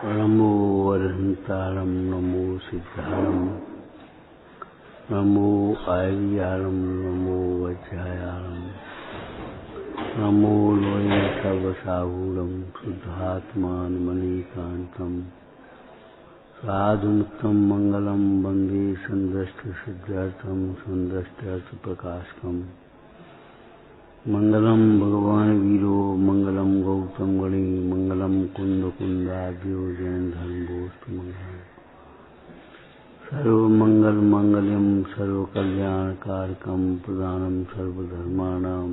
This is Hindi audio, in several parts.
नमो अरहंतारम नमो सिद्धारम नमो आर्यारम नमो वज्रायारम नमो लोये सर्वसाहूरम शुद्धात्मान मणिकांतम साधुमुत्तम मंगलम वंदे संदष्ट सिद्धार्थम संदष्टार्थ प्रकाशकम मंगलम भगवान वीरो मंगलम गौतम गणी मंगलम कुंद कुंदाद्यो जैन धर्म गोष्ठ मंगलम सर्व मंगल मंगलम सर्व कल्याण कारकम प्रदानम सर्वधर्माणाम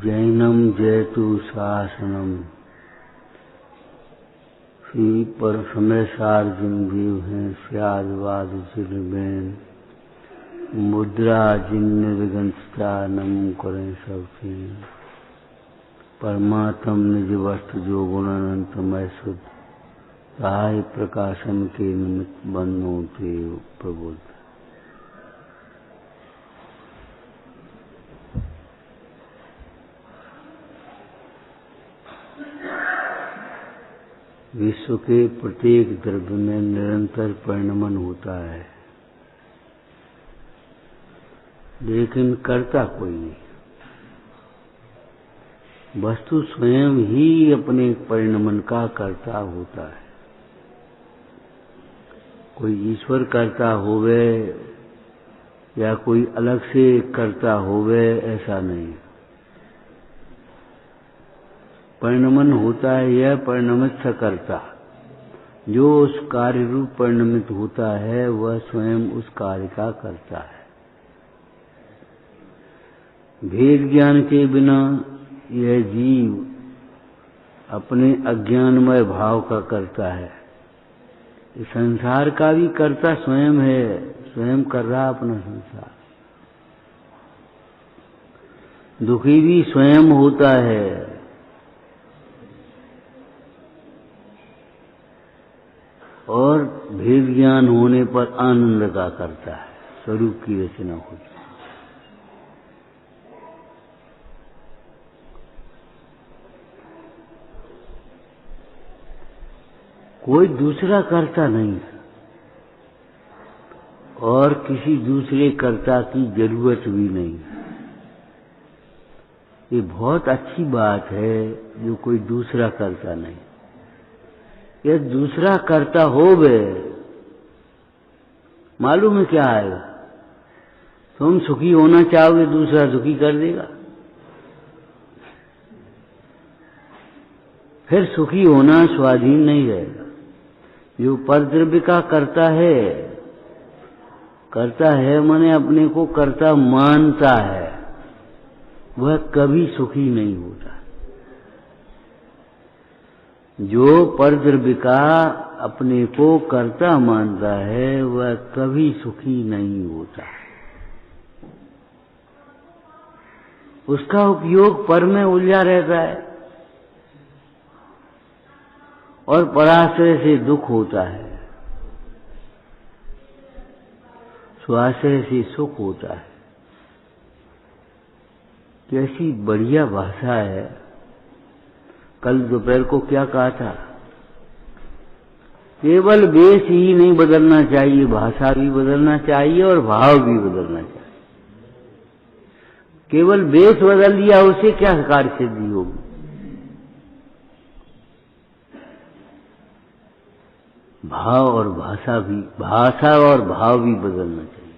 जैनम जयतु शासनम श्री पर समय सार जिनदेव हैं स्यादवाद जिलबेन मुद्रा जिन निर्गंसता नम करें सबसे परमात्म निज वस्तु जो गुणानंतमय शुद्ध सहाय प्रकाशन के निमित्त बंधों थे प्रबुद्ध। विश्व के प्रत्येक द्रव्य में निरंतर परिणमन होता है, लेकिन करता कोई नहीं। वस्तु स्वयं ही अपने परिणमन का कर्ता होता है। कोई ईश्वर कर्ता होवे या कोई अलग से कर्ता होवे, ऐसा नहीं। परिणमन होता है यह परिणमित सकर्ता, जो उस कार्य रूप परिणमित होता है वह स्वयं उस कार्य का करता है। भेद ज्ञान के बिना यह जीव अपने अज्ञानमय भाव का करता है। इस संसार का भी कर्ता स्वयं है, स्वयं कर रहा अपना संसार। दुखी भी स्वयं होता है, और भेद ज्ञान होने पर आनंद का करता है, स्वरूप की रचना होती है। कोई दूसरा कर्ता नहीं और किसी दूसरे कर्ता की जरूरत भी नहीं। ये बहुत अच्छी बात है जो कोई दूसरा कर्ता नहीं। यह दूसरा कर्ता हो गए, मालूम है क्या आएगा? तुम सुखी होना चाहोगे, दूसरा दुखी कर देगा। फिर सुखी होना स्वाधीन नहीं रहेगा। जो परद्रव्य का करता है माने अपने को कर्ता मानता है, वह कभी सुखी नहीं होता। जो परद्रव्य का अपने को कर्ता मानता है वह कभी सुखी नहीं होता। उसका उपयोग पर में उलझा रहता है और पराश्रय से दुख होता है, स्वाश्रय से सुख होता है। कैसी बढ़िया भाषा है। कल दोपहर को क्या कहा था? केवल वेश ही नहीं बदलना चाहिए, भाषा भी बदलना चाहिए और भाव भी बदलना चाहिए। केवल वेश बदल दिया उसे क्या कार्य सिद्धि होगी? भाव और भाषा और भाव भी बदलना चाहिए।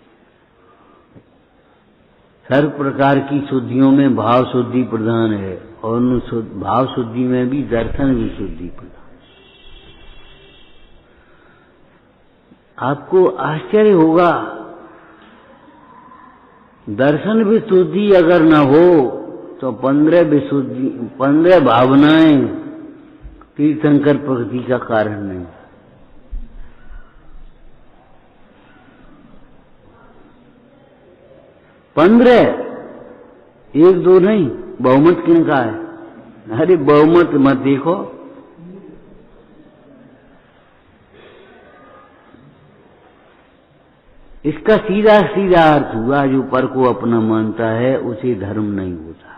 हर प्रकार की शुद्धियों में भाव शुद्धि प्रधान है और उन भाव शुद्धि में भी दर्शन भी शुद्धि प्रधान। आपको आश्चर्य होगा, दर्शन भी शुद्धि अगर न हो तो 15 भावनाएं तीर्थंकर प्रकृति का कारण नहीं। 15, 1-2 नहीं, बहुमत किनका है? अरे बहुमत मत देखो, इसका सीधा सीधा अर्थ हुआ जो पर को अपना मानता है उसे धर्म नहीं होता।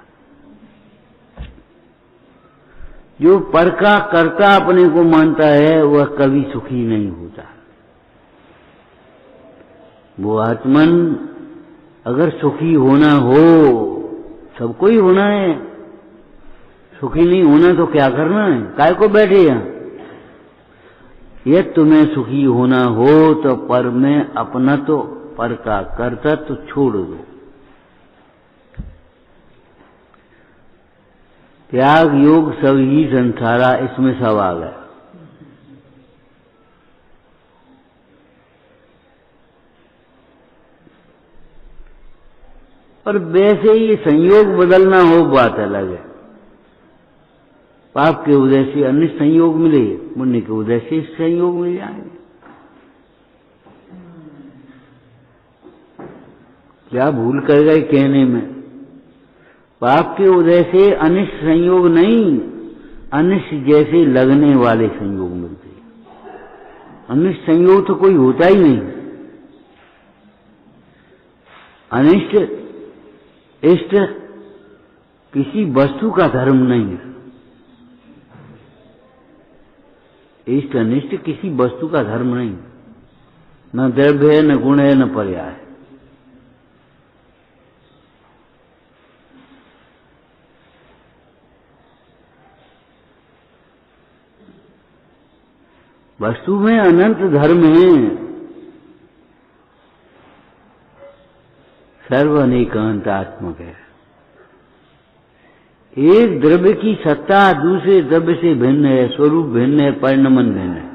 जो पर का कर्ता अपने को मानता है वह कभी सुखी नहीं होता। वो आत्मन अगर सुखी होना हो, सबको ही होना है, सुखी नहीं होना तो क्या करना है, काय को बैठे यहाँ। यह तुम्हें सुखी होना हो तो पर में अपना तो पर का कर्ता तो छोड़ दो। त्याग योग सब ही संसारा, इसमें सब आ गया। पर वैसे ही संयोग बदलना हो बात अलग है। पाप के उदय से अन्य संयोग मिले, पुण्य के उदय से संयोग मिल जाएंगे। क्या भूल कर गए कहने में। पाप के उदय से अनिष्ट संयोग नहीं, अनिष्ट जैसे लगने वाले संयोग मिलते हैं। अनिष्ट संयोग तो कोई होता ही नहीं। अनिष्ट इष्ट किसी वस्तु का धर्म नहीं है। इष्ट अनिष्ट किसी वस्तु का धर्म नहीं, न द्रव्य है, न गुण है, न पर्याय है। वस्तु में अनंत धर्म है। सर्व अनेकांतात्मक है। एक द्रव्य की सत्ता दूसरे द्रव्य से भिन्न है, स्वरूप भिन्न है, परिणमन भिन्न है।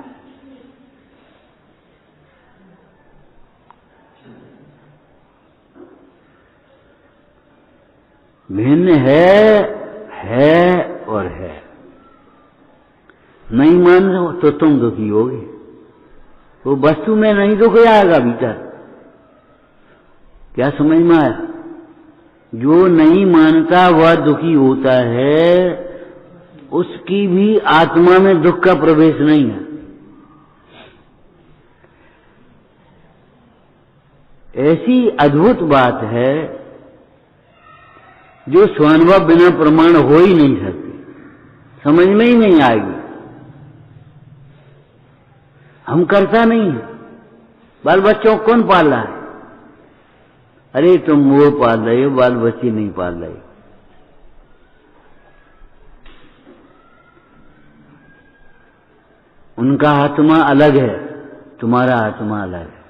भिन्न है और है। नहीं मानो तो तुम दुखी होगे। वो वस्तु में नहीं दुख आएगा भीतर। क्या समझ में आया? जो नहीं मानता वह दुखी होता है, उसकी भी आत्मा में दुख का प्रवेश नहीं है। ऐसी अद्भुत बात है जो स्वानुभव बिना प्रमाण हो ही नहीं सकती, समझ में ही नहीं आएगी। हम करता नहीं है। बाल बच्चों को कौन पाल रहा है? अरे तुम वो पाल रहे हो, बाल बच्चे नहीं पाल रहे। उनका आत्मा अलग है, तुम्हारा आत्मा अलग है।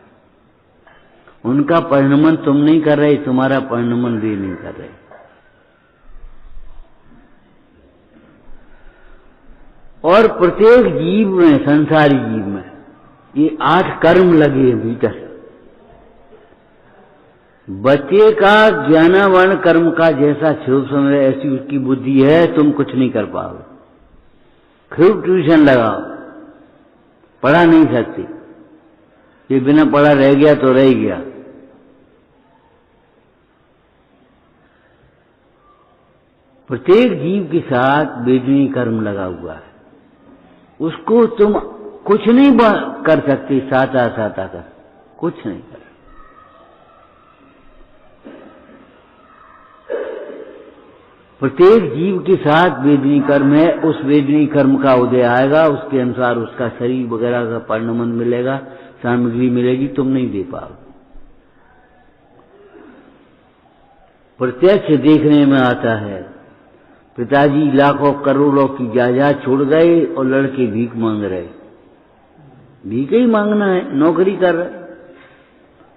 उनका परिणमन तुम नहीं कर रहे, तुम्हारा परिणमन वे नहीं कर रहे। और प्रत्येक जीव में, संसारी जीव में ये 8 कर्म लगे हैं भीतर। बच्चे का ज्ञानावर्ण कर्म का जैसा क्षोभ समय ऐसी उसकी बुद्धि है, तुम कुछ नहीं कर पाओगे। खूब ट्यूशन लगाओ, पढ़ा नहीं सकती। ये बिना पढ़ा रह गया तो रह गया। प्रत्येक जीव के साथ वेदनीय कर्म लगा हुआ है। उसको तुम कुछ नहीं कर सकते, साता कर कुछ नहीं कर। प्रत्येक जीव के साथ वेदनीय कर्म है। उस वेदनीय कर्म का उदय आएगा, उसके अनुसार उसका शरीर वगैरह का परिणमन मिलेगा, सामग्री मिलेगी, तुम नहीं दे पाओगे। प्रत्यक्ष देखने में आता है, पिताजी लाखों करोड़ों की जायदाद छोड़ गए और लड़के भीख मांग रहे। भीख ही मांगना है, नौकरी कर रहे,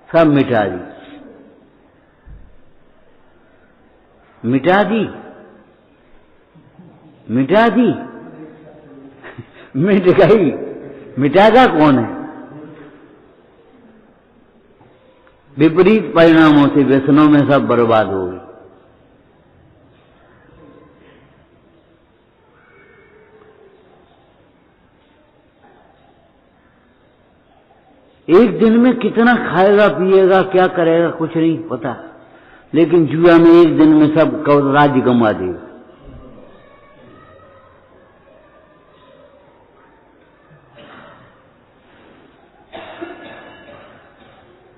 सब मिटा दी। मिटा दी मिट गई। मिटागा कौन है? विपरीत परिणामों से, व्यसनों में सब बर्बाद हो गई। एक दिन में कितना खाएगा पिएगा, क्या करेगा, कुछ नहीं पता। लेकिन जुआ में एक दिन में सब राज्य गंवा देगा।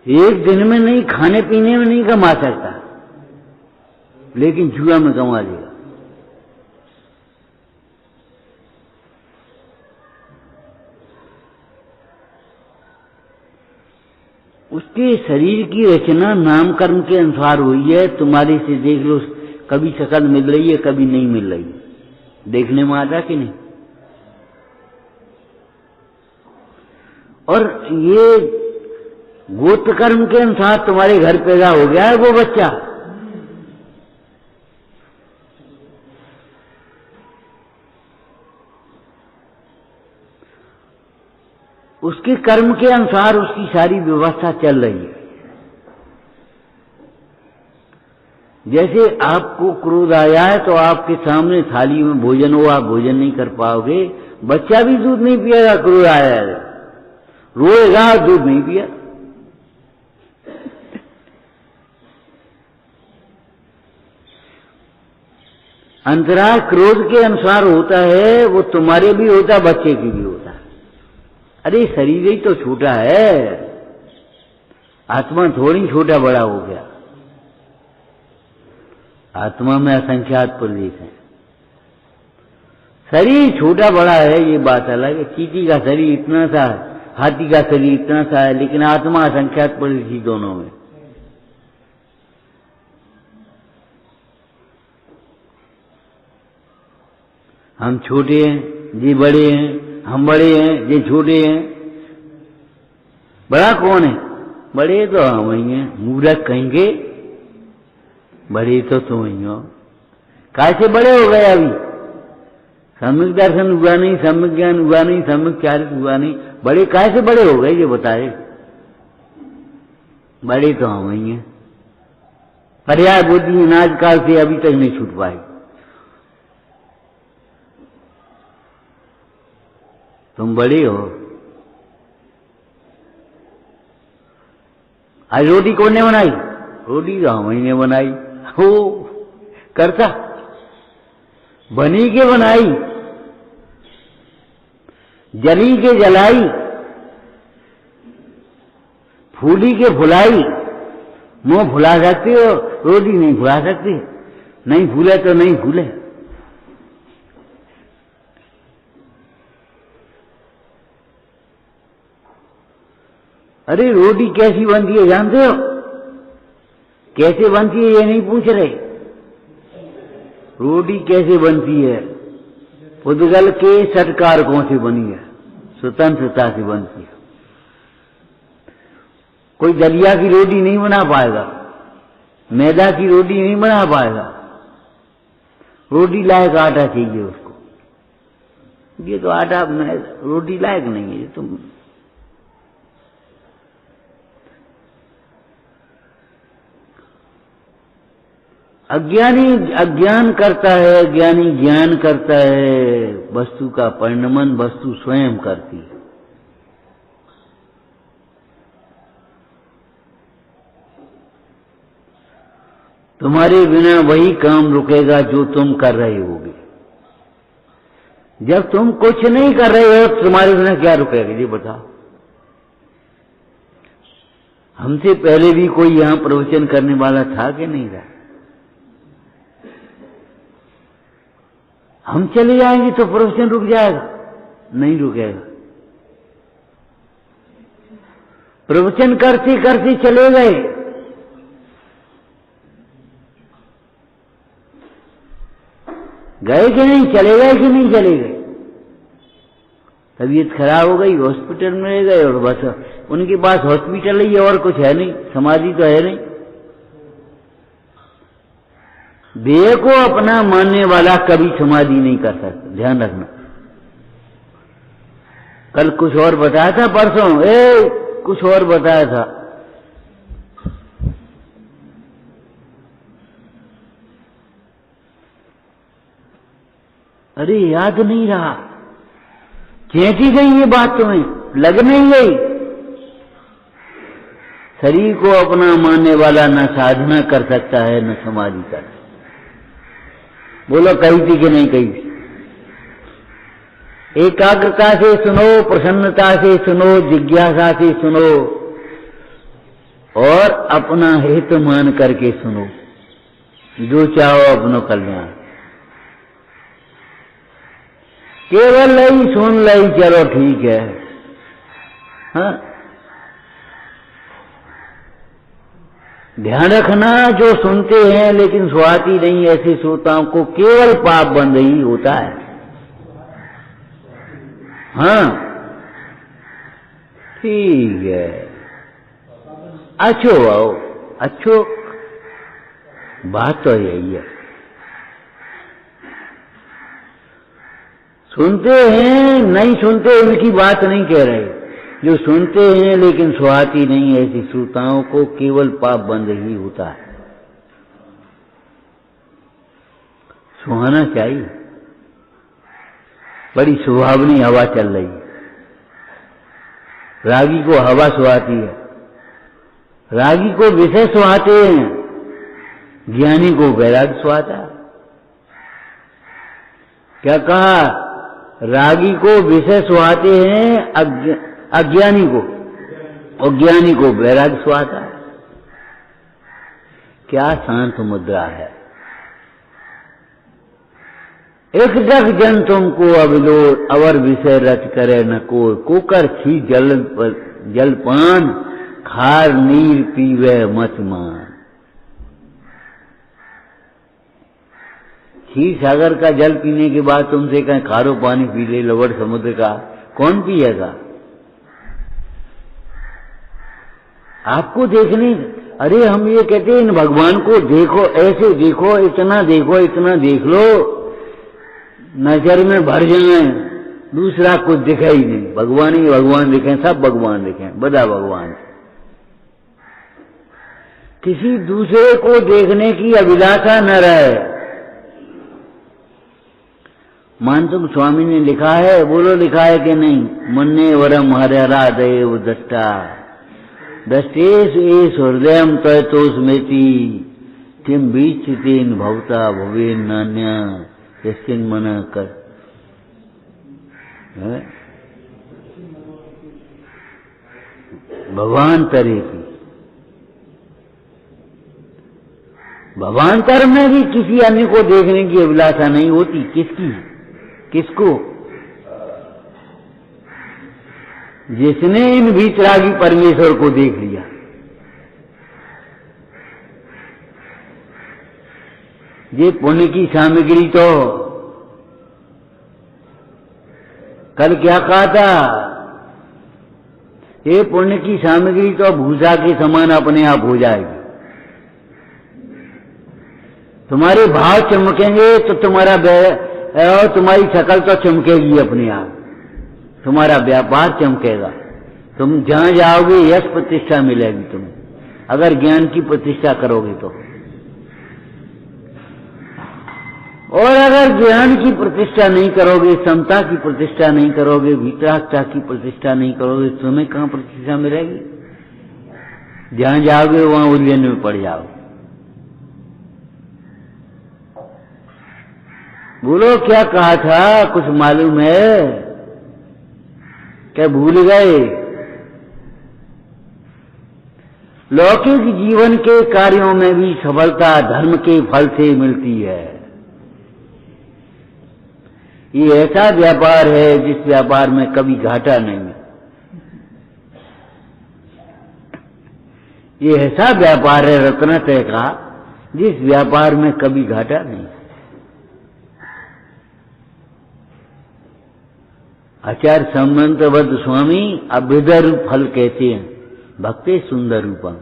एक दिन में नहीं, खाने पीने में नहीं कमा सकता, लेकिन जुआ में कमा देगा। उसके शरीर की रचना नाम कर्म के अनुसार हुई है। तुम्हारे से देख लो, कभी शकल मिल रही है, कभी नहीं मिल रही, देखने में आता कि नहीं। और ये गोत्र कर्म के अनुसार तुम्हारे घर पैदा हो गया है वो बच्चा, उसके कर्म के अनुसार उसकी सारी व्यवस्था चल रही है। जैसे आपको क्रोध आया है तो आपके सामने थाली में भोजन हो, आप भोजन नहीं कर पाओगे। बच्चा भी दूध नहीं पिएगा, क्रोध आया है, रोएगा, दूध नहीं पिया। अंतराल क्रोध के अनुसार होता है, वो तुम्हारे भी होता, बच्चे की भी होता है। अरे शरीर ही तो छोटा है, आत्मा थोड़ी छोटा बड़ा हो गया। आत्मा में असंख्यात प्रदेश है। शरीर छोटा बड़ा है ये बात अलग है। चींटी का शरीर इतना सा है, हाथी का शरीर इतना सा है, लेकिन आत्मा असंख्यात प्रदेश दोनों में। हम छोटे हैं, ये बड़े हैं, हम बड़े हैं, ये छोटे हैं। बड़ा कौन है? बड़े तो हम ही हैं। मूर्ख कहेंगे, बड़े तो तुम ही हो। कैसे बड़े हो गए? अभी सम्यक दर्शन हुआ नहीं, सम्यक ज्ञान हुआ नहीं, सम्यक चारित्र हुआ नहीं, बड़े कैसे बड़े हो गए ये बताए। बड़े तो हम ही हैं। पर्याय बुद्धि अनाज काल से अभी तक नहीं छूट पाई। तुम बड़े हो। आज रोटी कौन ने बनाई? रोटी तो हम ही ने बनाई। हो करता बनी के बनाई, जली के जलाई, फूली के फुलाई। मुंह फुला सकते हो, रोटी नहीं फुला सकते। नहीं फूले तो नहीं फूले। अरे रोटी कैसी बनती है जानते हो? कैसे बनती है ये नहीं पूछ रहे। रोटी कैसे बनती है? पुद्गल के षटकारकों से बनी है, स्वतंत्रता से बनती है। कोई दलिया की रोटी नहीं बना पाएगा, मैदा की रोटी नहीं बना पाएगा। रोटी लायक आटा चाहिए उसको। ये तो आटा रोटी लायक नहीं है। तुम अज्ञानी अज्ञान करता है, ज्ञानी ज्ञान करता है। वस्तु का परिणमन वस्तु स्वयं करती है। तुम्हारे बिना वही काम रुकेगा जो तुम कर रहे होगे। जब तुम कुछ नहीं कर रहे हो तुम्हारे बिना क्या रुकेगा ये बताओ। हमसे पहले भी कोई यहां प्रवचन करने वाला था कि नहीं रहा? हम चले जाएंगे तो प्रवचन रुक जाएगा? नहीं रुकेगा। प्रवचन करते करते चले गए, गए कि नहीं? चले गए कि नहीं चले गए? तबीयत खराब हो गई, हॉस्पिटल में गए और बस उनके पास हॉस्पिटल ही है और कुछ है नहीं, समाधि तो है नहीं। देह को अपना मानने वाला कभी समाधि नहीं कर सकता, ध्यान रखना। कल कुछ और बताया था, परसों कुछ और बताया था। अरे याद नहीं रहा, चेंची गई ये बात, तुम्हें लग नहीं गई। शरीर को अपना मानने वाला न साधना कर सकता है न समाधि कर। बोलो कही थी कि नहीं कही थी? एकाग्रता से सुनो, प्रसन्नता से सुनो, जिज्ञासा से सुनो और अपना हित मान करके सुनो। जो चाहो अपनो कल्याण। केवल लई सुन लई, चलो ठीक है। हाँ ध्यान रखना, जो सुनते हैं लेकिन सुहाती नहीं ऐसे श्रोताओं को केवल पाप बंद ही होता है। हाँ ठीक है, अच्छो आओ, अच्छो बात तो यही है। सुनते हैं नहीं सुनते उनकी बात नहीं कह रहे, जो सुनते हैं लेकिन सुहाती नहीं ऐसी श्रोताओं को केवल पाप बंद ही होता है। सुहाना चाहिए, बड़ी सुहावनी हवा चल रही है, रागी को हवा सुहाती है, रागी को विषय सुहाते हैं, ज्ञानी को वैराग सुहाता है। क्या कहा? रागी को विषय सुहाते हैं, अज्ञानी को, और ज्ञानी को वैराग सुहाता है। क्या शांत मुद्रा है। एक जग जन तुमको अविलो अवर विषय रच करे न को कर छी जलपान खार नीर पीवे मत मान। क्षीर सागर का जल पीने के बाद तुमसे कहें खारो पानी पी ले, लवड़ समुद्र का, कौन पिएगा? आपको देखने, अरे हम ये कहते हैं इन भगवान को देखो, ऐसे देखो, इतना देख लो, नजर में भर जाए, दूसरा कुछ दिखाई नहीं, भगवान ही भगवान दिखे, सब भगवान दिखे, बड़ा भगवान। किसी दूसरे को देखने की अभिलाषा न रहे। मानतुम स्वामी ने लिखा है, बोलो लिखा है कि नहीं? मन्ने वरम हरिहरा देव दष्टा दष्टेश एस हृदयम तयतो स्मृति किम बीचितेन भवता भवेन नान्या यस्मिन् मन कर। भगवान तरे की, भगवान्तर में भी किसी अन्य को देखने की अभिलाषा नहीं होती। किसकी? किसको? जिसने इन भीतरागी परमेश्वर को देख लिया। ये पुण्य की सामग्री तो कल क्या कहा था? ये पुण्य की सामग्री तो भूसा के समान अपने आप हो जाएगी। तुम्हारे भाव चमकेंगे तो तुम्हारी शक्ल तो चमकेगी अपने आप, तुम्हारा व्यापार चमकेगा, तुम जहां जाओगे यश प्रतिष्ठा मिलेगी तुम्हें, अगर ज्ञान की प्रतिष्ठा करोगे तो। और अगर ज्ञान की प्रतिष्ठा नहीं करोगे, समता की प्रतिष्ठा नहीं करोगे, वितरागता की प्रतिष्ठा नहीं करोगे, तुम्हें कहां प्रतिष्ठा मिलेगी? जहां जाओगे वहां उलझन में पड़ जाओगे। बोलो क्या कहा था? कुछ मालूम है क्या? भूल गए? लौकिक जीवन के कार्यों में भी सफलता धर्म के फल से मिलती है। ये ऐसा व्यापार है जिस व्यापार में कभी घाटा नहीं है। ये ऐसा व्यापार है रत्नत्रय का जिस व्यापार में कभी घाटा नहीं। आचार्य संबंधबद्ध स्वामी अभ्युदय रूप फल कहते हैं, भक्ति सुंदर रूपम।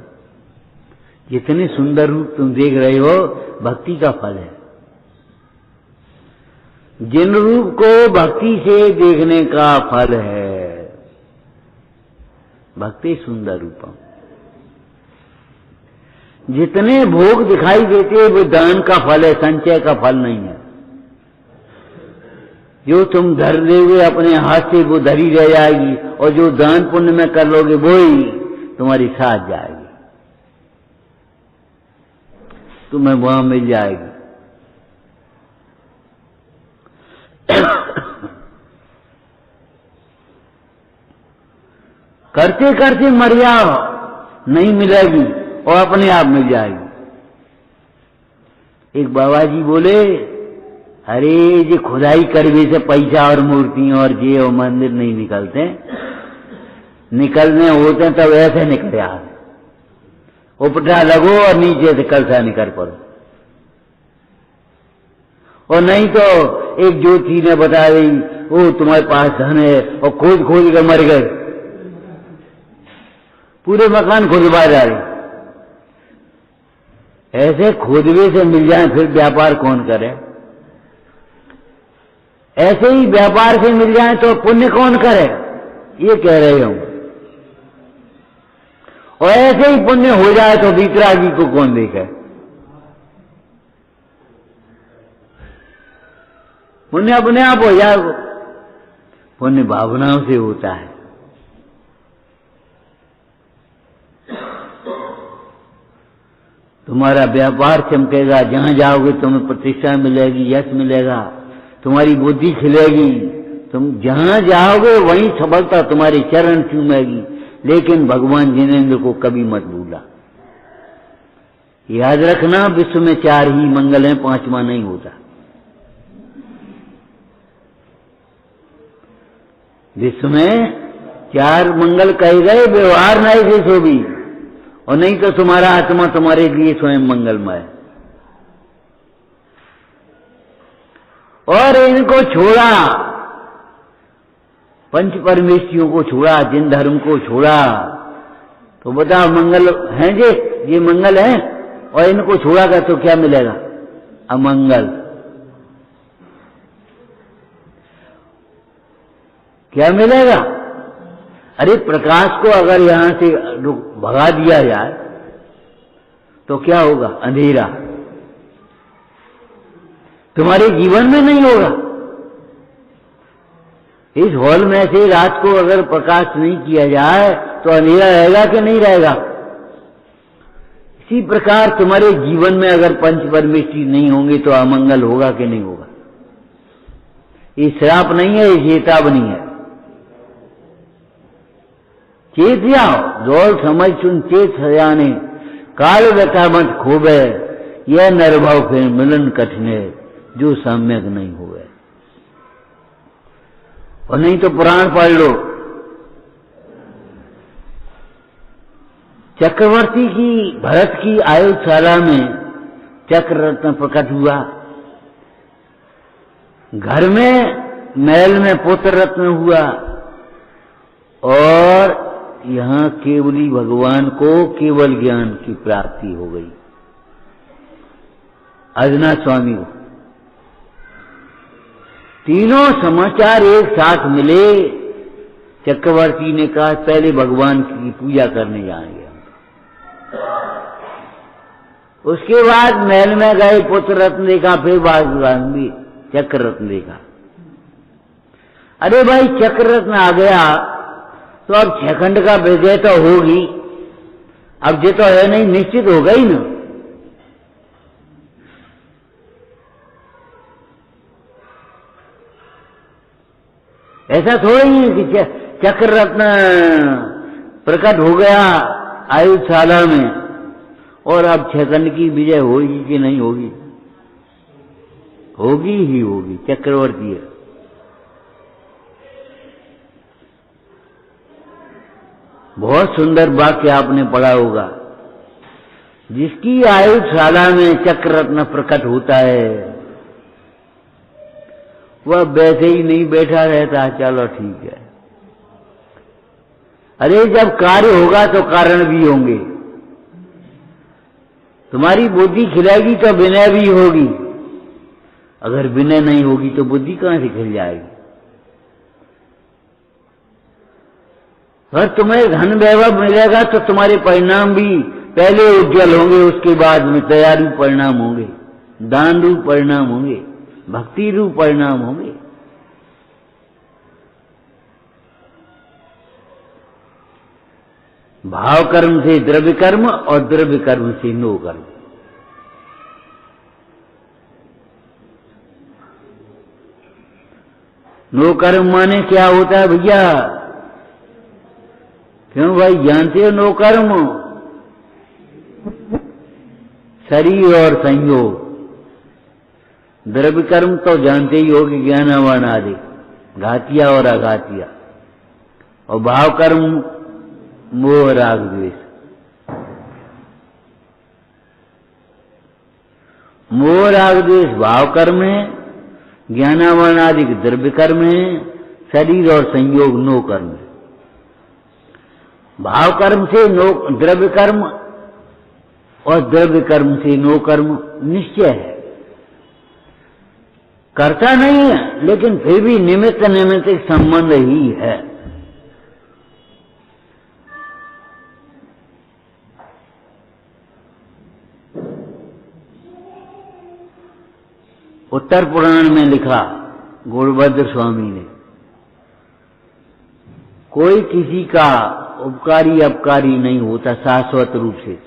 जितने सुंदर रूप तुम देख रहे हो भक्ति का फल है। जिन रूप को भक्ति से देखने का फल है, भक्ति सुंदर रूपम। जितने भोग दिखाई देते वो दान का फल है, संचय का फल नहीं है। जो तुम धर लोगे अपने हाथ से वो धरी रह जाएगी, और जो दान पुण्य में कर लोगे वो ही तुम्हारी साथ जाएगी, तुम्हें वहां मिल जाएगी। करते करते मर जाओ, नहीं मिलेगी और अपने आप मिल जाएगी। एक बाबा जी बोले, अरे ये खुदाई करने से पैसा और मूर्तियां और ये और मंदिर नहीं निकलते, निकलने होते तब ऐसे निकले आते। उपटा लगो और नीचे से कलसा निकल पड़ो। और नहीं तो एक ज्योति ने बता दी वो तुम्हारे पास धन है और खोज खोज कर मर गए, पूरे मकान खुदवा डाले। ऐसे खोदवे से मिल जाए फिर व्यापार कौन करे? ऐसे ही व्यापार से मिल जाए तो पुण्य कौन करे? ये कह रहे हूं। और ऐसे ही पुण्य हो जाए तो वितरागी को कौन देखे? पुण्य अपने आप हो जाए, पुण्य भावनाओं से होता है। तुम्हारा व्यापार चमकेगा, जहां जाओगे तुम्हें प्रतिष्ठा मिलेगी, यश मिलेगा, तुम्हारी बुद्धि खिलेगी, तुम जहां जाओगे वहीं सफलता तुम्हारे चरण चूमेगी। लेकिन भगवान जिनेंद्र को कभी मत भूला। याद रखना, विश्व में 4 ही मंगल हैं, 5वां नहीं होता। विश्व में 4 मंगल कहे गए, व्यवहार नहीं से सो भी, और नहीं तो तुम्हारा आत्मा तुम्हारे लिए स्वयं मंगलमय। और इनको छोड़ा, पंच परमेष्ठियों को छोड़ा, जिन धर्म को छोड़ा, तो बताओ मंगल हैं जे, ये मंगल है, और इनको छोड़ागा तो क्या मिलेगा? अमंगल। क्या मिलेगा? अरे प्रकाश को अगर यहां से भगा दिया जाए तो क्या होगा? अंधेरा तुम्हारे जीवन में नहीं होगा। इस हॉल में से रात को अगर प्रकाश नहीं किया जाए तो अंधेरा रहेगा कि नहीं रहेगा? इसी प्रकार तुम्हारे जीवन में अगर पंच परमेष्ठी नहीं होंगे तो अमंगल होगा कि नहीं होगा? ये श्राप नहीं है, ये चेतावनी है। चेत जाओ, दौड़ समझ सुन चेत सजाने, काल व्यथा मत खोबे, यह नरभव फिर मिलन कठिने, जो सम्यक नहीं हुए। और नहीं तो पुराण पढ़ लो। चक्रवर्ती की, भरत की आयुशाला में चक्र रत्न प्रकट हुआ। घर में महल में पुत्र रत्न हुआ। और यहां केवली भगवान को केवल ज्ञान की प्राप्ति हो गई। अजना स्वामी को तीनों समाचार एक साथ मिले। चक्रवर्ती ने कहा पहले भगवान की पूजा करने जाएंगे। उसके बाद महल में गए, पुत्र रत्न देखा, फिर भगवान भी चक्र रत्न देखा। अरे भाई चक्र रत्न आ गया तो अब 6 खंड का विजय तो होगी। अब ये तो है नहीं, निश्चित हो गई ना। ऐसा थोड़ी है कि चक्र रत्न प्रकट हो गया आयुशाला में और अब 6 खंड की विजय होगी कि नहीं होगी? होगी ही होगी। चक्रवर्ती है। बहुत सुंदर वाक्य आपने पढ़ा होगा, जिसकी आयुशाला में चक्र रत्न प्रकट होता है वह वैसे ही नहीं बैठा रहता, चलो ठीक है। अरे जब कार्य होगा तो कारण भी होंगे। तुम्हारी बुद्धि खिलेगी तो विनय भी होगी। अगर विनय नहीं होगी तो बुद्धि कहां से खिल जाएगी? अगर तुम्हें धन वैभव मिलेगा तो तुम्हारे परिणाम भी पहले उज्जवल होंगे, उसके बाद में तैयारी परिणाम होंगे, दान रूप परिणाम होंगे, भक्ति रूप परिणाम होंगे। भाव कर्म से द्रव्य कर्म और द्रव्य कर्म से नो कर्म। नो कर्म माने क्या होता है भैया? क्यों भाई जानते हो नो कर्म? शरीर और संयोग। द्रव्य कर्म तो जानते ही हो कि ज्ञानवान आदि, घातिया और अघातिया। और भाव कर्म मोह राग द्वेष। मोह राग द्वेष भाव कर्म है, ज्ञानावरण आदि द्रव्य कर्म है, शरीर और संयोग नो कर्म है। भाव कर्म से नो द्रव्य कर्म और द्रव्य कर्म से नो कर्म निश्चय है। करता नहीं है लेकिन फिर भी निमित्त निमित्त संबंध ही है। उत्तर पुराण में लिखा गुणभद्र स्वामी ने, कोई किसी का उपकारी अपकारी नहीं होता शाश्वत रूप से।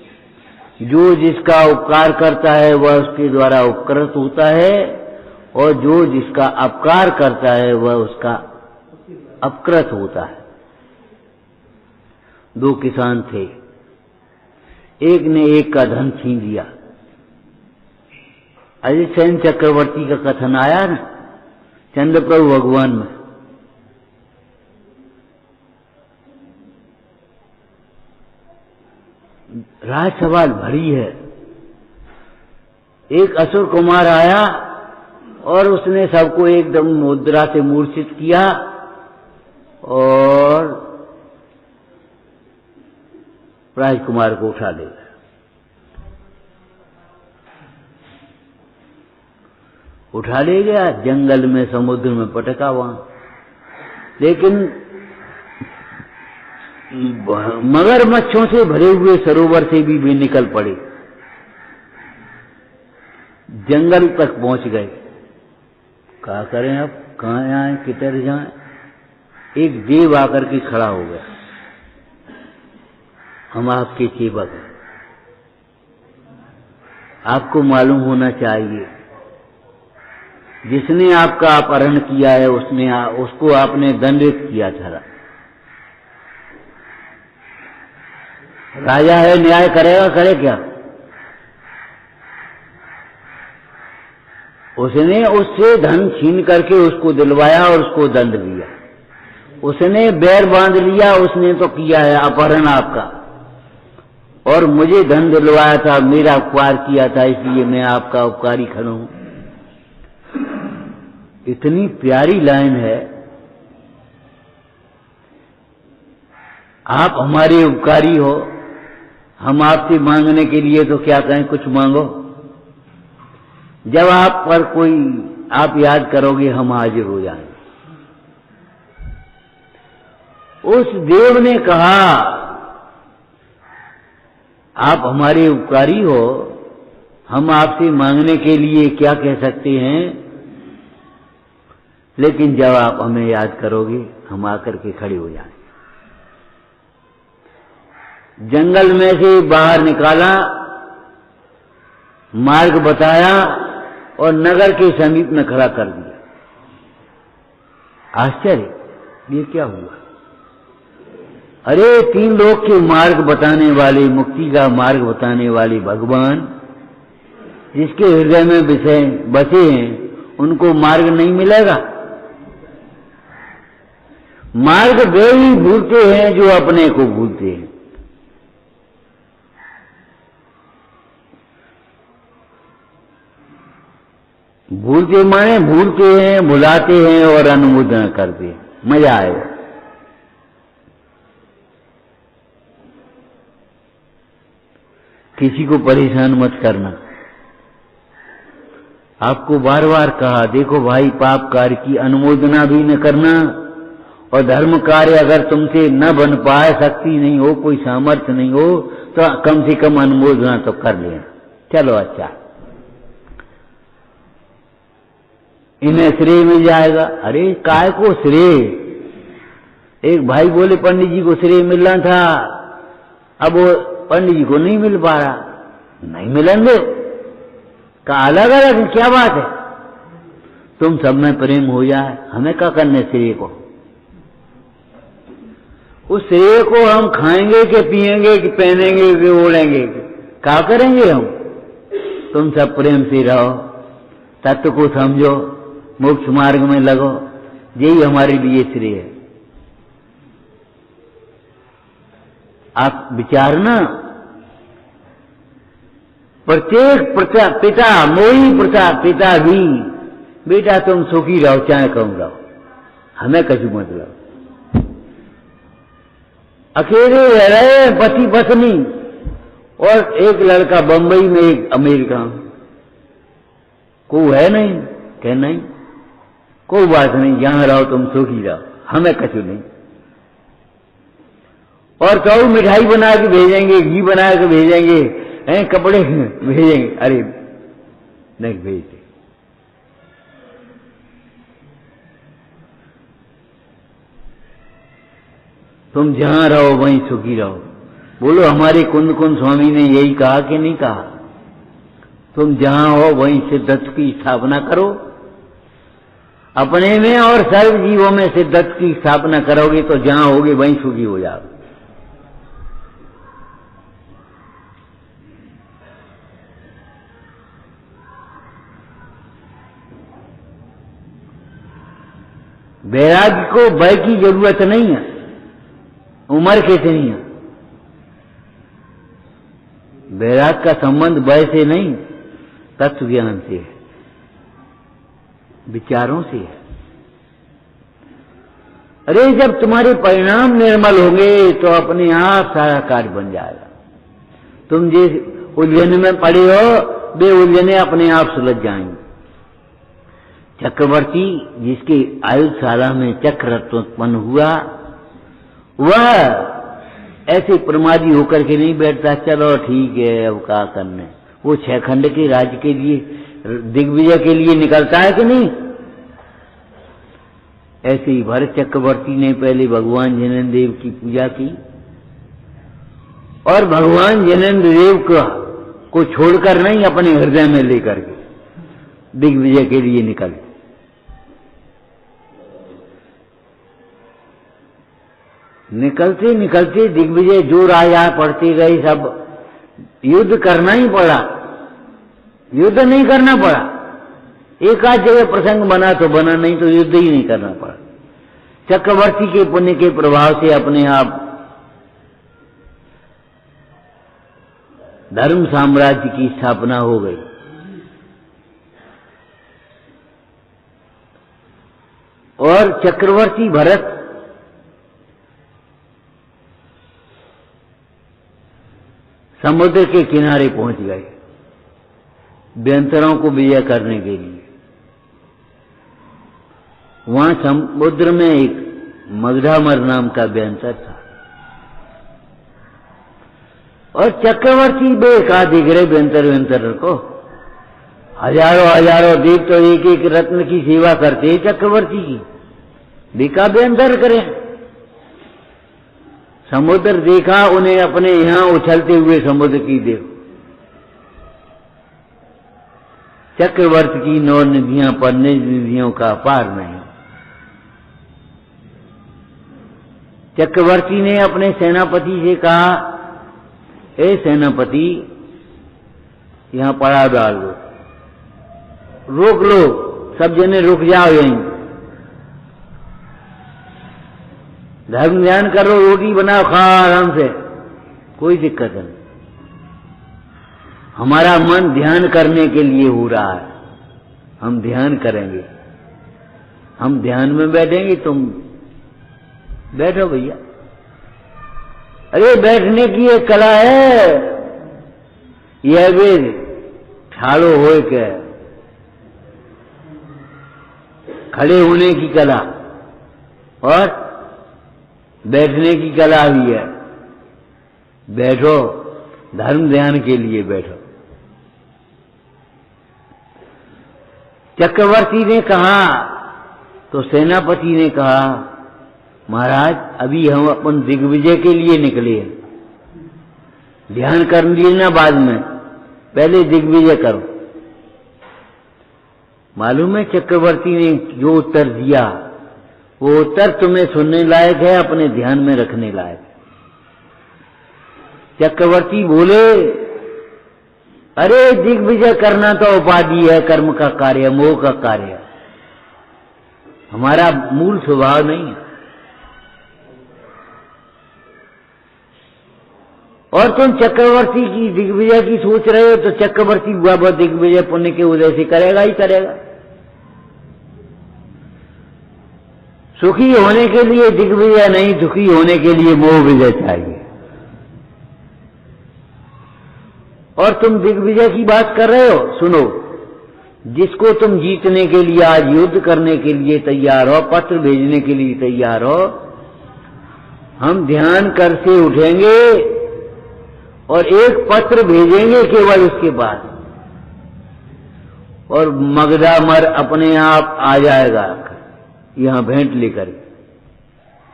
जो जिसका उपकार करता है वह उसके द्वारा उपकृत होता है और जो जिसका अपकार करता है वह उसका अपकृत होता है। दो किसान थे, एक ने एक का धन छीन लिया। अजय सेन चक्रवर्ती का कथन आया ना चंद्रप्रभु भगवान में, राजसभा भरी है। एक असुर कुमार आया और उसने सबको एकदम मुद्रा से मूर्छित किया और राजकुमार को उठा ले गया। उठा ले गया, जंगल में समुद्र में पटका वहां। लेकिन मगरमच्छों से भरे हुए सरोवर से भी निकल पड़े, जंगल तक पहुंच गए। क्या करें अब, कहां आए किधर जाएं। एक देव आकर के खड़ा हो गया, हम आपके सेवक हैं, आपको मालूम होना चाहिए जिसने आपका अपहरण किया है उसको आपने दंडित किया था। राजा है, न्याय करेगा, करे क्या। उसने उससे धन छीन करके उसको दिलवाया और उसको दंड दिया। उसने बैर बांध लिया, उसने तो किया है अपहरण आपका, और मुझे धन दिलवाया था, मेरा उपकार किया था, इसलिए मैं आपका उपकारी खड़ा हूं। इतनी प्यारी लाइन है, आप हमारे उपकारी हो, हम आपसे मांगने के लिए तो क्या कहें, कुछ मांगो। जब आप पर कोई आप याद करोगे हम हाजिर हो जाएंगे। उस देव ने कहा आप हमारे उपकारी हो, हम आपसे मांगने के लिए क्या कह सकते हैं, लेकिन जब आप हमें याद करोगे हम आकर के खड़े हो जाएंगे। जंगल में से बाहर निकाला, मार्ग बताया और नगर के समीप में खड़ा कर दिया। आश्चर्य, ये क्या हुआ। अरे 3 लोग के मार्ग बताने वाले, मुक्ति का मार्ग बताने वाले भगवान जिसके हृदय में बसे हैं उनको मार्ग नहीं मिलेगा। मार्ग वे ही भूलते हैं जो अपने को भूलते हैं। भूलते माने भूलते हैं, भुलाते हैं और अनुमोदन करते हैं। मजा आएगा। किसी को परेशान मत करना। आपको बार बार कहा, देखो भाई, पाप कार्य की अनुमोदना भी न करना, और धर्म कार्य अगर तुमसे न बन पाए, शक्ति नहीं हो, कोई सामर्थ्य नहीं हो, तो कम से कम अनुमोदना तो कर लेना। चलो अच्छा, इन्हें श्रेय मिल जाएगा। अरे काय को श्रेय। एक भाई बोले पंडित जी को श्रेय मिलना था, अब वो पंडित जी को नहीं मिल पा रहा। नहीं मिलेंगे का अलग अलग क्या बात है, तुम सब में प्रेम हो जाए, हमें क्या करने श्रेय को। उस श्रेय को हम खाएंगे कि पिएंगे कि पहनेंगे कि ओढ़ेंगे, क्या करेंगे हम। तुम सब प्रेम से रहो, तत्व को समझो, मोक्ष मार्ग में लगो, यही हमारे लिए श्रेय है। आप विचारना, प्रत्येक पिता मोही पिता भी बेटा तुम सुखी रहो चाहे कहूं रहो, हमें कछु मतलब। अकेले रह रहे पति पत्नी और एक लड़का बंबई में एक अमेरिका में, कोई है नहीं, कह नहीं कोई बात नहीं, जहां रहो तुम सुखी रहो, हमें कछु नहीं। और तो मिठाई बना के भेजेंगे, घी बना के भेजेंगे, हैं कपड़े भेजेंगे, अरे नहीं भेजते। तुम जहां रहो वहीं सुखी रहो। बोलो हमारे कुंद स्वामी ने यही कहा कि नहीं कहा? तुम जहां हो वहीं सिद्धत्व की स्थापना करो, अपने में और सर्व जीवों में सिद्धत्व की स्थापना करोगे तो जहां होगे वहीं सुखी हो जाओगे। वैराग्य को भय की जरूरत नहीं है, उम्र कितनी है। वैराग्य का संबंध भय से नहीं, तत्व ज्ञान से है, विचारों से है। अरे जब तुम्हारे परिणाम निर्मल होंगे तो अपने आप सारा कार्य बन जाएगा। तुम जिस उलझन में पड़े हो वे उलझने अपने आप सुलझ जाएंगी। चक्रवर्ती जिसके आयुधशाला में चक्ररत्न उत्पन्न हुआ, वह ऐसे प्रमादी होकर के नहीं बैठता, चलो ठीक है अब क्या करने। वो 6 खंड के राज्य के लिए, दिग्विजय के लिए निकलता है कि नहीं? ऐसे ही भरत चक्रवर्ती ने पहले भगवान जनेन्द्र देव की पूजा की और भगवान जनेन्द्र देव को छोड़कर नहीं, अपने हृदय में लेकर के दिग्विजय के लिए निकले। निकलते निकलते दिग्विजय जो राजा पढ़ते गए, सब युद्ध करना ही पड़ा, युद्ध नहीं करना पड़ा। एक आध जगह प्रसंग बना तो बना, नहीं तो युद्ध ही नहीं करना पड़ा। चक्रवर्ती के पुण्य के प्रभाव से अपने आप धर्म साम्राज्य की स्थापना हो गई। और चक्रवर्ती भरत समुद्र के किनारे पहुंच गए व्यंतरों को विजय करने के लिए। वहां समुद्र में एक मगधामर नाम का व्यंतर था और चक्रवर्ती बेका दिख रहे व्यंतर को। हजारों हजारों देव तो एक एक रत्न की सेवा करते हैं चक्रवर्ती की, बेका व्यंतर करें। समुद्र देखा उन्हें, अपने यहां उछलते हुए समुद्र की देखो। चक्रवर्ती की 9 निधियां पर निज निधियों का पार नहीं। चक्रवर्ती ने अपने सेनापति से कहा, ए सेनापति यहां पड़ा डाल दो, रोक लो, सब जने रुक जाओ यहीं, धर्म ध्यान करो, रोटी बनाओ, खाओ आराम से, कोई दिक्कत नहीं। हमारा मन ध्यान करने के लिए हो रहा है, हम ध्यान करेंगे, हम ध्यान में बैठेंगे, तुम बैठो भैया। अरे बैठने की एक कला है, यह भी ठाड़ो हो के खड़े होने की कला और बैठने की कला भी है। बैठो, धर्म ध्यान के लिए बैठो। चक्रवर्ती ने कहा तो सेनापति ने कहा, महाराज अभी हम अपन दिग्विजय के लिए निकले हैं, ध्यान कर लेना बाद में, पहले दिग्विजय करो। मालूम है चक्रवर्ती ने जो उत्तर दिया, वो उत्तर तुम्हें सुनने लायक है, अपने ध्यान में रखने लायक है। चक्रवर्ती बोले, अरे दिग्विजय करना तो उपाधि है, कर्म का कार्य, मोह का कार्य है, हमारा मूल स्वभाव नहीं है। और तुम चक्रवर्ती की दिग्विजय की सोच रहे हो, तो चक्रवर्ती हुआ वह दिग्विजय पुण्य के उदय से करेगा ही करेगा। सुखी होने के लिए दिग्विजय नहीं, दुखी होने के लिए मोह विजय चाहिए। और तुम दिग्विजय की बात कर रहे हो, सुनो, जिसको तुम जीतने के लिए आज युद्ध करने के लिए तैयार हो, पत्र भेजने के लिए तैयार हो, हम ध्यान कर से उठेंगे और एक पत्र भेजेंगे केवल उसके पास, और मगधा मर अपने आप आ जाएगा यहां भेंट लेकर।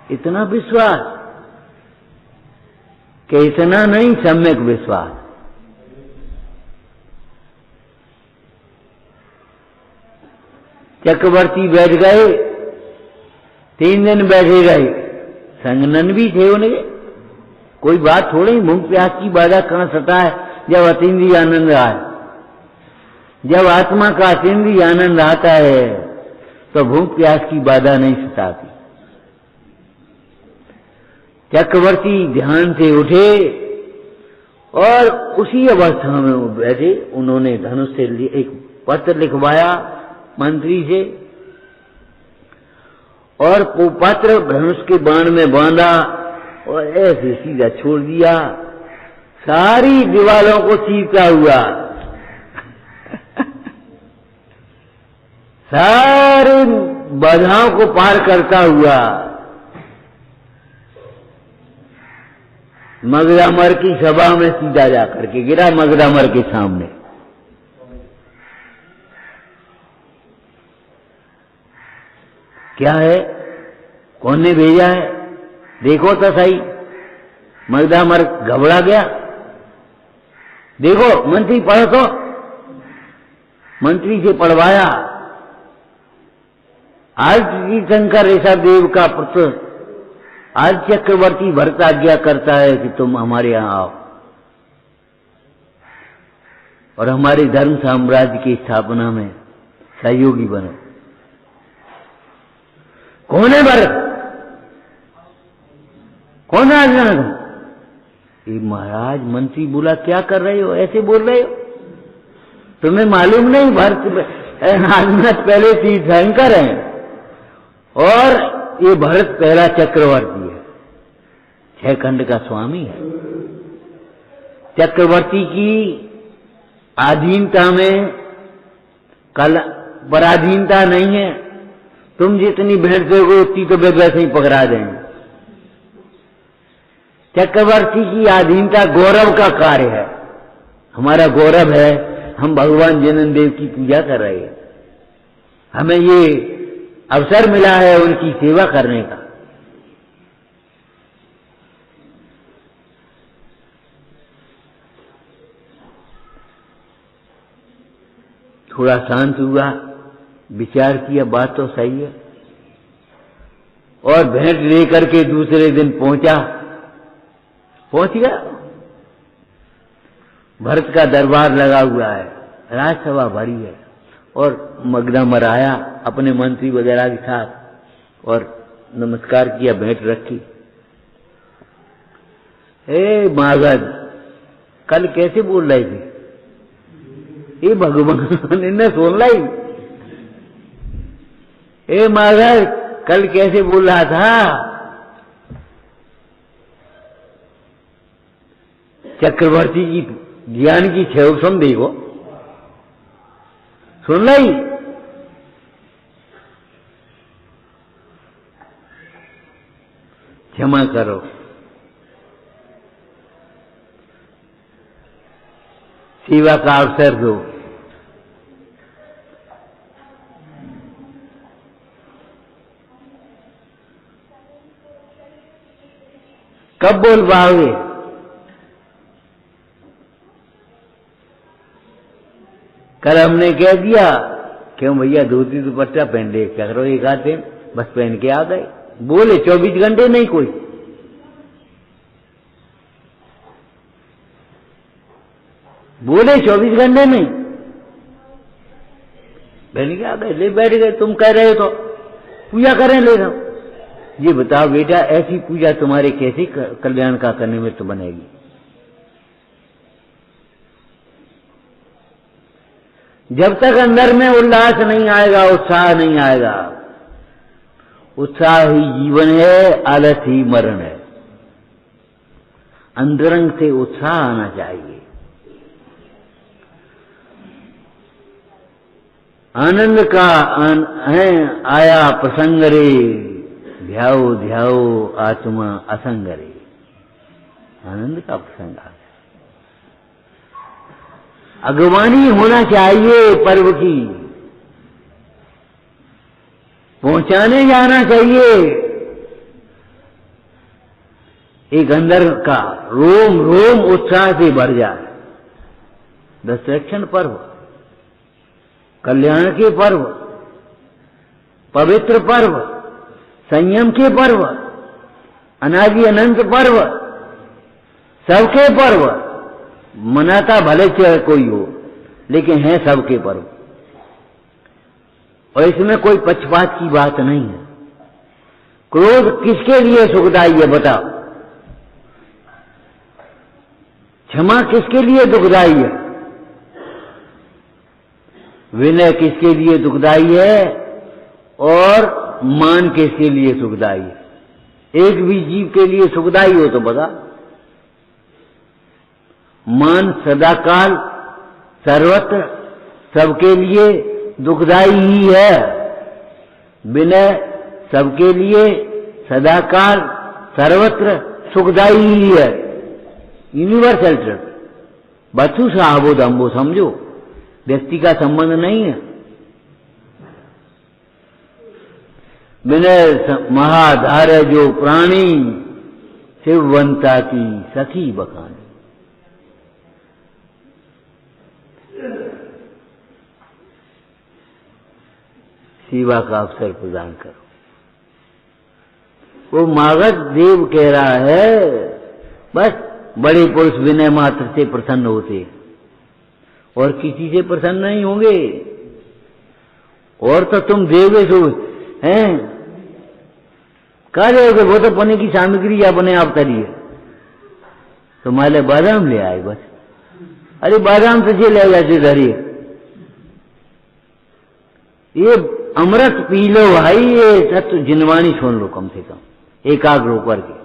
इतना विश्वास कि इतना नहीं, सम्यक विश्वास। चक्रवर्ती बैठ गए, 3 दिन बैठे रहे, संगनन भी थे उन्हें, कोई बात थोड़ी, भूख प्यास की बाधा कहां सताए जब अतीन्द्रिय आनंद आए। जब आत्मा का अतीन्द्रिय आनंद आता है तो भूख प्यास की बाधा नहीं सताती। चक्रवर्ती ध्यान से उठे और उसी अवस्था में वो बैठे, उन्होंने धनुष से एक पत्र लिखवाया मंत्री से, और वो पत्र धनुष के बाण में बांधा और ऐसे सीधा छोड़ दिया, सारी दीवारों को चीरता हुआ, सारी बाधाओं को पार करता हुआ मगधामर की सभा में सीधा जाकर के गिरा, मगधामर के सामने। क्या है, कौन ने भेजा है, देखो तो सही। मगधामर घबरा गया, देखो मंत्री पढ़ो तो। मंत्री से पढ़वाया। आज तीर्थंकर ऋषभदेव का पुत्र, आज चक्रवर्ती भरत आज्ञा करता है कि तुम हमारे यहां आओ और हमारे धर्म साम्राज्य की स्थापना में सहयोगी बनो। कौन है भरत, कौन राजन? ये महाराज मंत्री बोला, क्या कर रहे हो, ऐसे बोल रहे हो, तुम्हें मालूम नहीं भरत नाथ पहले तीर्थंकर हैं और ये भरत पहला चक्रवर्ती है, 6 खंड का स्वामी है। चक्रवर्ती की अधीनता में कल पराधीनता नहीं है। तुम जितनी भेंट दोगे उतनी तो वे वैसे ही पकड़ा देंगे। चक्रवर्ती की अधीनता गौरव का कार्य है, हमारा गौरव है, हम भगवान जनन देव की पूजा कर रहे हैं, हमें ये अवसर मिला है उनकी सेवा करने का। थोड़ा शांत हुआ, विचार किया, बात तो सही है, और भेंट लेकर के दूसरे दिन पहुंच गया। भरत का दरबार लगा हुआ है, राजसभा भरी है, और मगधामर आया अपने मंत्री वगैरह के साथ और नमस्कार किया, भेंट रखी। मागध, कल कैसे बोल रही थी, ये भगवान ने सुन लाई। मागध, कल कैसे बोल रहा था, चक्रवर्ती की ज्ञान की छेव सुन देखो, सुन लाई। क्षमा करो, सेवा का अवसर दो। कब बोल पाओगे? कल हमने कह दिया, क्यों भैया धोती दुपट्टा पहन ले, क्या करो, एक आध दिन बस पहन के आ गए। बोले 24 घंटे नहीं, कोई बोले 24 घंटे नहीं, पहन के आ गए, ले बैठ गए। तुम कह रहे हो तो पूजा करें, ले रहा। ये बताओ बेटा, ऐसी पूजा तुम्हारे कैसे कल्याण का करने में तो बनेगी? जब तक अंदर में उल्लास नहीं आएगा, उत्साह नहीं आएगा, उत्साह ही जीवन है, आलस ही मरण है। अंतरंग से उत्साह आना चाहिए। आनंद का है आया प्रसंग रे, ध्याओ ध्याओ आत्मा असंग रे। आनंद का प्रसंग आ गया। अगवानी होना चाहिए पर्व की, पहुंचाने जाना चाहिए। एक अंदर का रोम रोम उत्साह से भर जाए। दशरक्षण पर्व, कल्याण के पर्व, पवित्र पर्व, संयम के पर्व, अनादि अनंत पर्व, सबके पर्व। मनाता भले चाहे कोई हो, लेकिन है सबके पर्व। और इसमें कोई पक्षपात की बात नहीं है। क्रोध किसके लिए सुखदायी है बताओ? क्षमा किसके लिए दुखदायी है? विनय किसके लिए दुखदायी है? और मान किसके लिए सुखदायी है? एक भी जीव के लिए सुखदायी हो तो बता। मान सदाकाल सर्वत्र सबके लिए दुखदायी ही है। विनय सबके लिए सदाकाल सर्वत्र सुखदायी ही है। यूनिवर्सल ट्रुथ, बच्चू साहबो दम्बो समझो, व्यक्ति का संबंध नहीं है। विनय महाधार्य जो प्राणी, शिववंता की सखी बखानी। सेवा का अवसर प्रदान करो। वो मागध देव कह रहा है, बस बड़े पुरुष विनय मात्र से प्रसन्न होते और किसी से प्रसन्न नहीं होंगे। और तो तुम देवे सो हैं, कह रहे हो वो तो पने की सामग्री अपने आप करी है। तो माले बादाम ले आए बस। अरे बादाम तो जे ले जाते धरिए, ये अमृत पी लो भाई, ये तत्व जिनवाणी सुन लो कम से कम एकाग्र होकर के।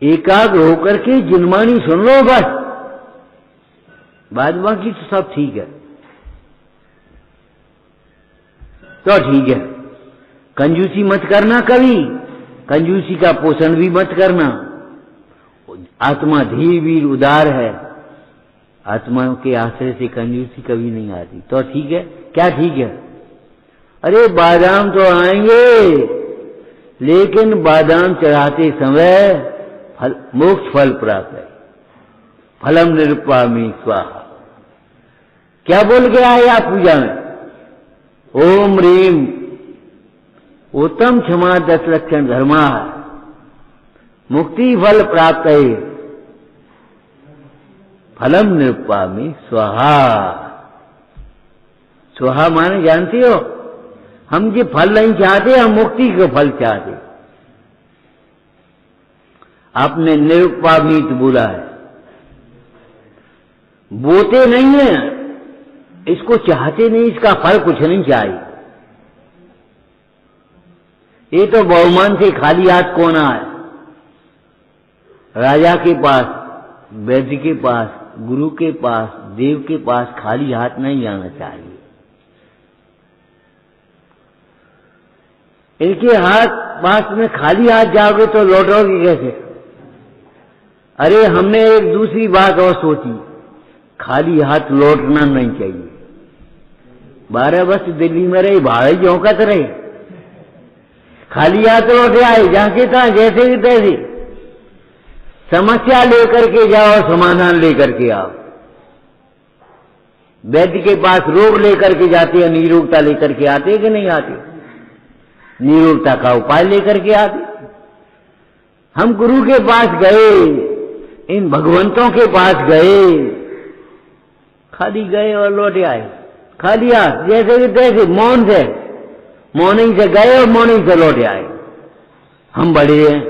एकाग्र होकर के जिनवाणी सुन लो बस, बाद बाकी तो सब ठीक है। तो ठीक है, कंजूसी मत करना कभी, कंजूसी का पोषण भी मत करना। आत्मा धीर वीर उदार है, आत्मा के आश्रय से कंजूसी कभी नहीं आती। तो ठीक है, क्या ठीक है? अरे बादाम तो आएंगे, लेकिन बादाम चढ़ाते समय मोक्ष फल प्राप्त है। फलम निरुपामी स्वाहा। क्या बोल के आए आप पूजा में? ओम रीम उत्तम क्षमा 10 लक्षण धर्मा, मुक्ति फल प्राप्त है, फलम निरुपामी स्वाहा। स्वाहा माने जानती हो, हम ये फल नहीं चाहते, हम मुक्ति का फल चाहते। आपने निरुपामित बोला है, बोते नहीं है, इसको चाहते नहीं, इसका फल कुछ नहीं चाहिए। ये तो बहुमान से खाली हाथ कौन आए? राजा के पास, वैद्य के पास, गुरु के पास, देव के पास खाली हाथ नहीं जाना चाहिए। इनके हाथ पास में खाली हाथ जाओगे तो लौटोगे कैसे? अरे हमने एक दूसरी बात और सोची, खाली हाथ लौटना नहीं चाहिए। 12 वर्ष दिल्ली में रही, भाड़े झोंकत रहे, खाली हाथ लौटे आए, जाके था जैसे भी तैसे। समस्या लेकर के जाओ, समाधान लेकर के आओ। वैद्य के पास रोग लेकर के जाते हैं, निरोगता लेकर के आते कि नहीं आते? निरोगता का उपाय लेकर के आते। हम गुरु के पास गए, इन भगवंतों के पास गए, खाली गए और लौटे आए, खाली हाथ जैसे भी तैसे, मौन से, मौन ही से गए और मौन ही से लौटे आए। हम बड़े हैं,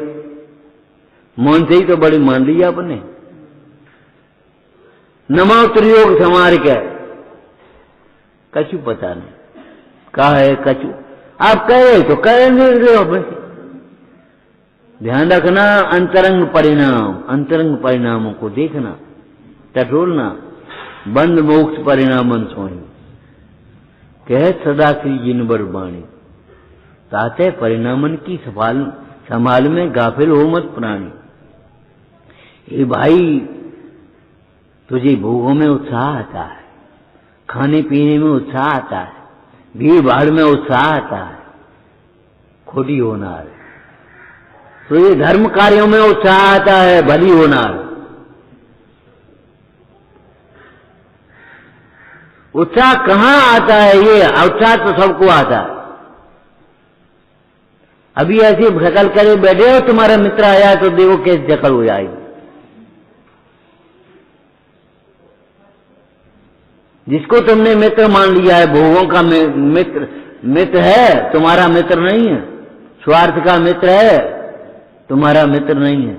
मौन से ही तो बड़े मान लिया आपने। नमा त्रियोग समार के कछु पता नहीं कहा है कछु, आप कह रहे तो कहेंगे अपने। ध्यान रखना, अंतरंग परिणाम, अंतरंग परिणामों को देखना, टटोलना। बंद मोक्ष परिणामन सोई कह सदा श्री जिनबर बाणी, ताते परिणामन की संभाल में गाफिल हो मत प्राणी। ये भाई तुझे भोगों में उत्साह आता है, खाने पीने में उत्साह आता है, भीड़ भाड़ में उत्साह आता है, खोटी होनार। तो ये धर्म कार्यों में उत्साह आता है, भली होनार। उत्साह कहाँ आता है? ये उत्साह तो सबको आता है। अभी ऐसी शकल करे बैठे हो, तुम्हारा मित्र आया तो देखो कैसे शकल हो जाएगी। जिसको तुमने मित्र मान लिया है, भोगों का मित्र है, तुम्हारा मित्र नहीं है। स्वार्थ का मित्र है, तुम्हारा मित्र नहीं है।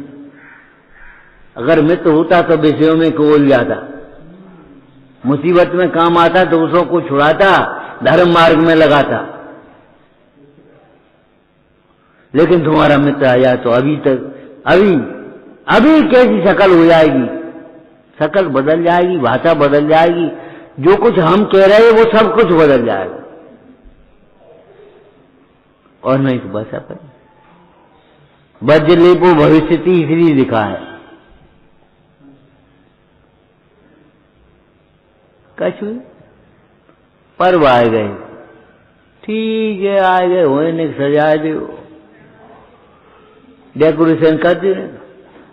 अगर मित्र होता तो विषयों में खोल जाता, मुसीबत में काम आता तो उसको को छुड़ाता, धर्म मार्ग में लगाता। लेकिन तुम्हारा मित्र आया तो अभी कैसी शकल हो जाएगी, शकल बदल जाएगी, भाषा बदल जाएगी, जो कुछ हम कह रहे हैं वो सब कुछ बदल जाएगा। और नहीं तो बस अपन वज्रलेपो भविष्यति इसलिए लिखा है। कछु पर्व आ गए, ठीक है, आ गए, होने सजा दो, डेकोरेशन कर दे।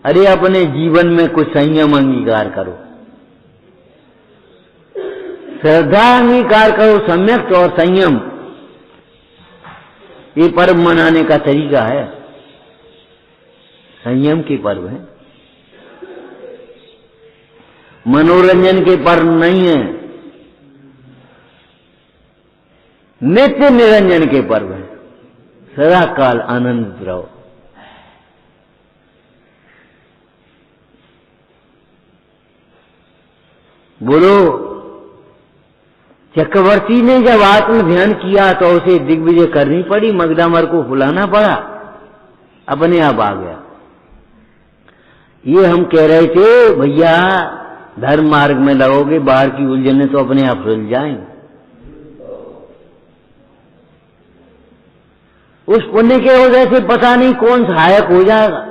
अरे अपने जीवन में कुछ संयम अंगीकार करो, श्रद्धा अंगीकार करो, सम्यक और संयम। ये पर्व मनाने का तरीका है, संयम के पर्व है, मनोरंजन के पर्व नहीं है, नित्य निरंजन के पर्व है। सदा काल आनंदित रहो। बोलो, चक्रवर्ती ने जब आत्म ध्यान किया तो उसे दिग्विजय करनी पड़ी, मगधामर को बुलाना पड़ा, अपने आप आ गया। ये हम कह रहे थे भैया धर्म मार्ग में लगोगे, बाहर की उलझने तो अपने आप सुलझ जाएंगे। उस पुण्य के वजह से पता नहीं कौन सहायक हो जाएगा।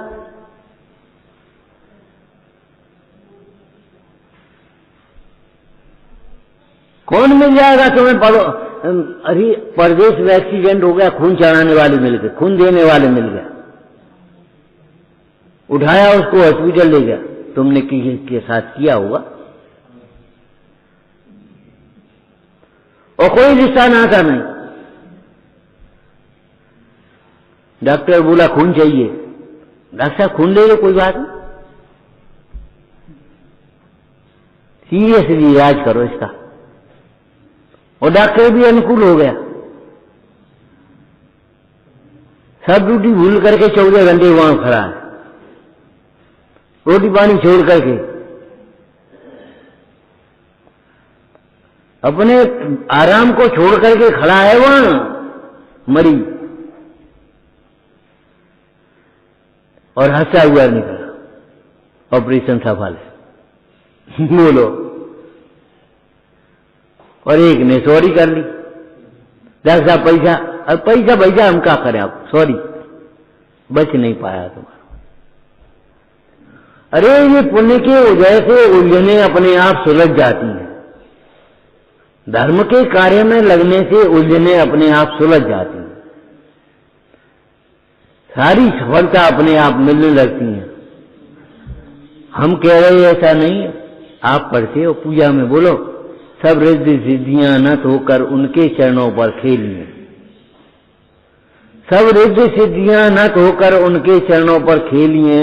कौन मिल जाएगा तुम्हें? अरे परदेश में एक्सीडेंट हो गया, खून चढ़ाने वाले मिल गए, खून देने वाले मिल गए, उठाया उसको हॉस्पिटल ले गया, तुमने किसी के साथ किया होगा। और कोई रिश्ता नाता नहीं। डॉक्टर बोला खून चाहिए, डॉक्टर साहब खून ले लो, कोई बात नहीं, सीरियसली इलाज करो इसका। और डॉक्टर भी अनुकूल हो गया, सब ड्यूटी भूल करके 14 घंटे वहां खड़ा है, रोटी पानी छोड़ करके, अपने आराम को छोड़ करके खड़ा है वहां मरीज, और हंसा हुआ निकला, ऑपरेशन सफल है। बोलो। और एक ने सॉरी कर ली, डॉक्टर साहब पैसा, अब पैसा हम क्या करें, आप सॉरी, बच नहीं पाया तुम्हारा। अरे ये पुण्य की वजह से उलझने अपने आप सुलझ जाती हैं, धर्म के कार्य में लगने से उलझने अपने आप सुलझ जाती हैं, सारी सफलता अपने आप मिलने लगती है। हम कह रहे ऐसा नहीं है, आप पढ़ते हो पूजा में, बोलो सब रिद्धि सिद्धियां नत होकर उनके चरणों पर खेलिए, सब रिद्धि सिद्धियां नत होकर उनके चरणों पर खेलिए।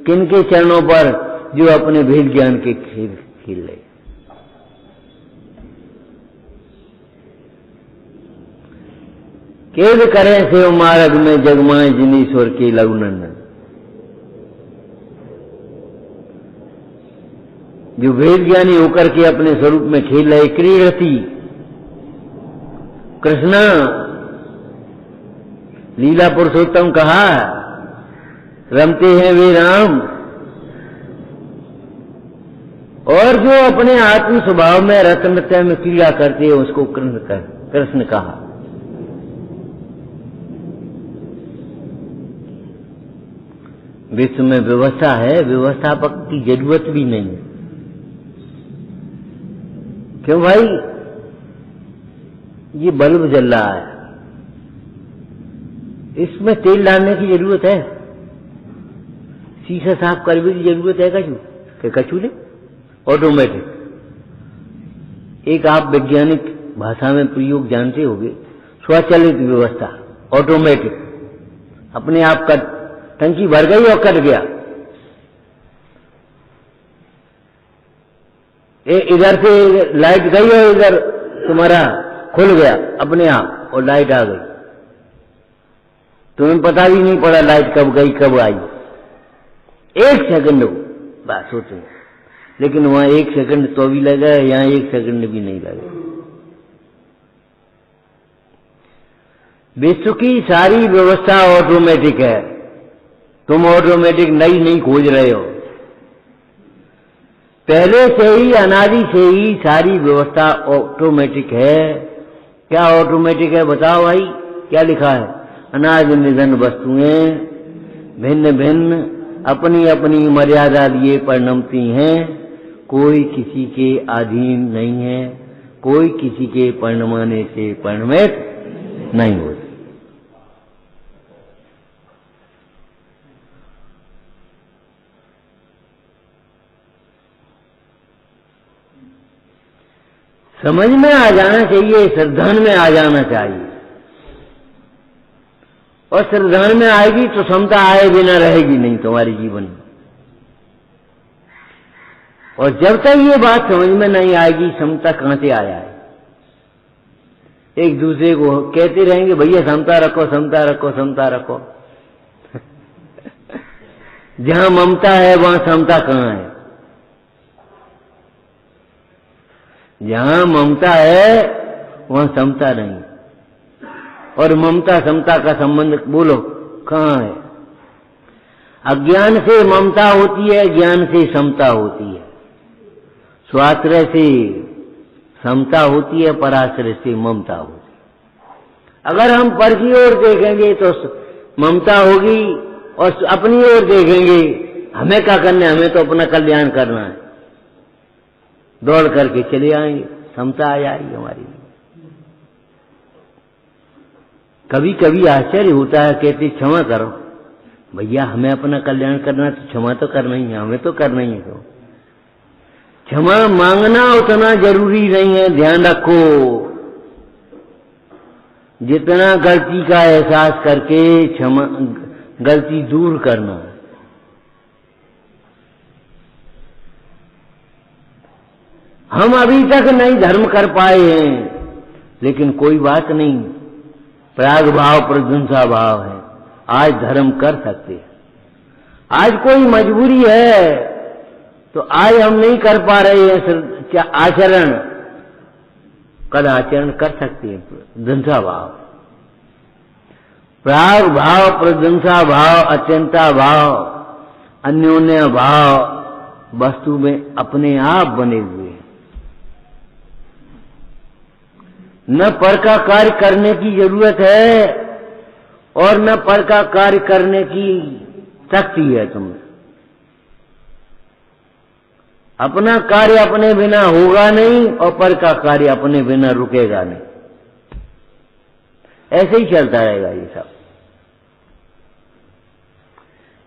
किनके चरणों पर? जो अपने भेद ज्ञान के खेल खेल रहे। केद करें से मार्ग में जगमाए जिनीश्वर के लघुनंदन। जो वेद ज्ञानी होकर के अपने स्वरूप में खेल रहे, क्रीडति कृष्णा, लीला पुरुषोत्तम कहा, रमते हैं वे राम। और जो अपने आत्म स्वभाव में रत्नत्य में क्रिया करते हैं उसको कृष्ण कहा। विश्व में व्यवस्था है, व्यवस्थापक की जरूरत भी नहीं है। क्यों भाई? ये बल्ब जल रहा है, इसमें तेल डालने की जरूरत है? शीशा साफ करने की जरूरत है कछु ने? ऑटोमेटिक। एक आप वैज्ञानिक भाषा में प्रयोग जानते होंगे, स्वचालित व्यवस्था, ऑटोमेटिक। अपने आप का टंकी भर गई और कट गया। इधर से लाइट गई और इधर तुम्हारा खुल गया अपने आप और लाइट आ गई। तुम्हें पता भी नहीं पड़ा लाइट कब गई कब आई। 1 सेकंड हो बस सोचो। लेकिन वहां 1 सेकंड तो भी लगा, यहां 1 सेकंड भी नहीं लगा। विश्व की सारी व्यवस्था ऑटोमेटिक है। तुम ऑटोमेटिक नई नहीं खोज रहे हो। पहले से ही, अनादि से ही सारी व्यवस्था ऑटोमेटिक है। क्या ऑटोमेटिक है बताओ भाई? क्या लिखा है? अनादि निधन वस्तुएं भिन्न भिन्न अपनी अपनी मर्यादा लिए परिणमती हैं। कोई किसी के अधीन नहीं है, कोई किसी के परिणमाने से परिणमित नहीं होती। समझ में आ जाना चाहिए, श्रद्धान में आ जाना चाहिए। और श्रद्धान में आएगी तो समता आए बिना रहेगी नहीं तुम्हारे जीवन में। और जब तक ये बात समझ में नहीं आएगी, समता कहां से आया है? एक दूसरे को कहते रहेंगे भैया समता रखो, समता रखो, समता रखो। जहां ममता है वहां समता कहां है? जहां ममता है वहां समता नहीं। और ममता समता का संबंध बोलो कहां है? अज्ञान से ममता होती है, ज्ञान से समता होती है। स्वाश्रय से समता होती है, पराश्रय से ममता होती है। अगर हम पर की ओर देखेंगे तो ममता होगी, और अपनी ओर देखेंगे हमें क्या करना है, हमें तो अपना कल्याण करना है, दौड़ करके चले आएंगे, समता आ जाएगी हमारी। कभी कभी आश्चर्य होता है, कहते क्षमा करो भैया, हमें अपना कल्याण करना तो क्षमा तो करना ही है, हमें तो करना ही है। तो क्षमा मांगना उतना जरूरी नहीं है, ध्यान रखो। जितना गलती का एहसास करके क्षमा गलती दूर करना। हम अभी तक नहीं धर्म कर पाए हैं, लेकिन कोई बात नहीं, प्राग भाव प्रशंसा भाव है, आज धर्म कर सकते हैं। आज कोई मजबूरी है तो आज हम नहीं कर पा रहे हैं आचरण, कल आचरण कर सकते हैं। प्रशंसा भाव, प्राग भाव, प्रशंसा भाव, अत्यंता भाव, अन्योन्य भाव वस्तु में अपने आप बने हुए हैं। न पर का कार्य करने की जरूरत है और न पर का कार्य करने की शक्ति है तुम्हें। अपना कार्य अपने बिना होगा नहीं और पर का कार्य अपने बिना रुकेगा नहीं। ऐसे ही चलता रहेगा ये सब।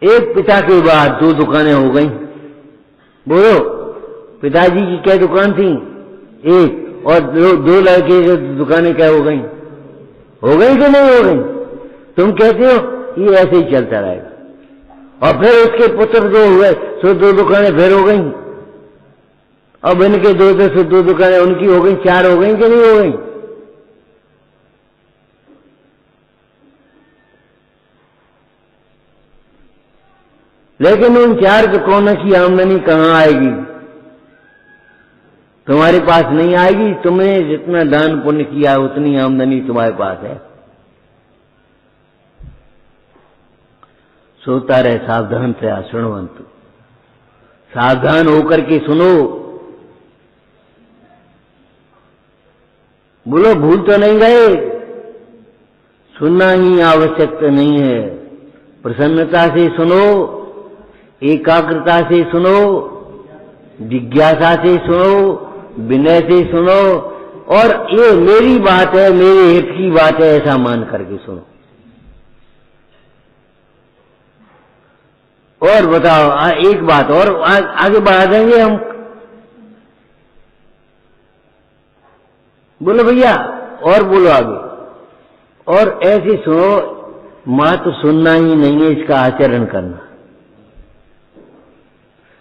एक पिता के बाद 2 दुकानें हो गई। बोलो, पिताजी की क्या दुकान थी? एक, और 2 लड़के की दुकानें क्या हो गई? हो गई कि नहीं हो गई? तुम कहते हो ये ऐसे ही चलता रहेगा। और फिर उसके पुत्र 2 हुए, सो 2 दुकानें फिर हो गई। अब इनके 2 से 2 दुकानें उनकी हो गई, 4 हो गई कि नहीं हो गई? लेकिन उन 4 दुकानों की आमदनी कहाँ आएगी? तुम्हारे पास नहीं आएगी। तुमने जितना दान पुण्य किया उतनी आमदनी तुम्हारे पास है। सोता रहे सावधान से सुनवंतु, सावधान होकर के सुनो। बोलो भूल तो नहीं गए? सुनना ही आवश्यक नहीं है। प्रसन्नता से सुनो, एकाग्रता से सुनो, जिज्ञासा से सुनो, विनय से सुनो, और ये मेरी बात है, मेरे हित की बात है, ऐसा मान करके सुनो। और बताओ एक बात और आगे बढ़ा देंगे हम। बोलो भैया, और बोलो आगे। और ऐसे सुनो, मात्र सुनना ही नहीं है, इसका आचरण करना।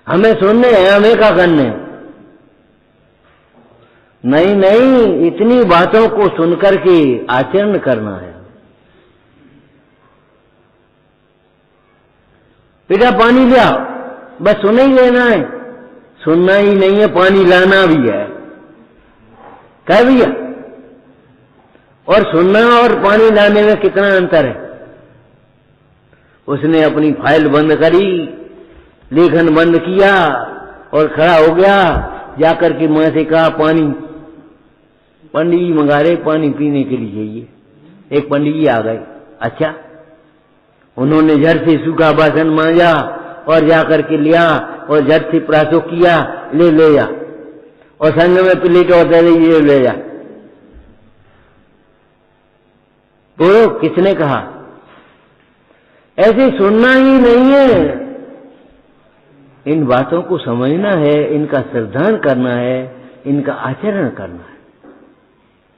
हमें सुनने हैं, हमें क्या करने? नहीं नहीं, इतनी बातों को सुनकर के आचरण करना है। बेटा पानी ले आओ, बस सुना ही लेना है। सुनना ही नहीं है, पानी लाना भी है। क्या भैया? और सुनना और पानी लाने में कितना अंतर है? उसने अपनी फाइल बंद करी, लेखन बंद किया और खड़ा हो गया। जाकर के मां से कहा पानी, पंडित जी मंगा रहे पानी पीने के लिए चाहिए। एक पंडित जी आ गए। अच्छा, उन्होंने झट से सूखा बासन मांजा और जाकर के लिया और झट से प्रासो किया, ले जा, और संग में प्लेट और ये ले जा। बोलो किसने कहा? ऐसे सुनना ही नहीं है, इन बातों को समझना है, इनका श्रद्धान करना है, इनका आचरण करना है।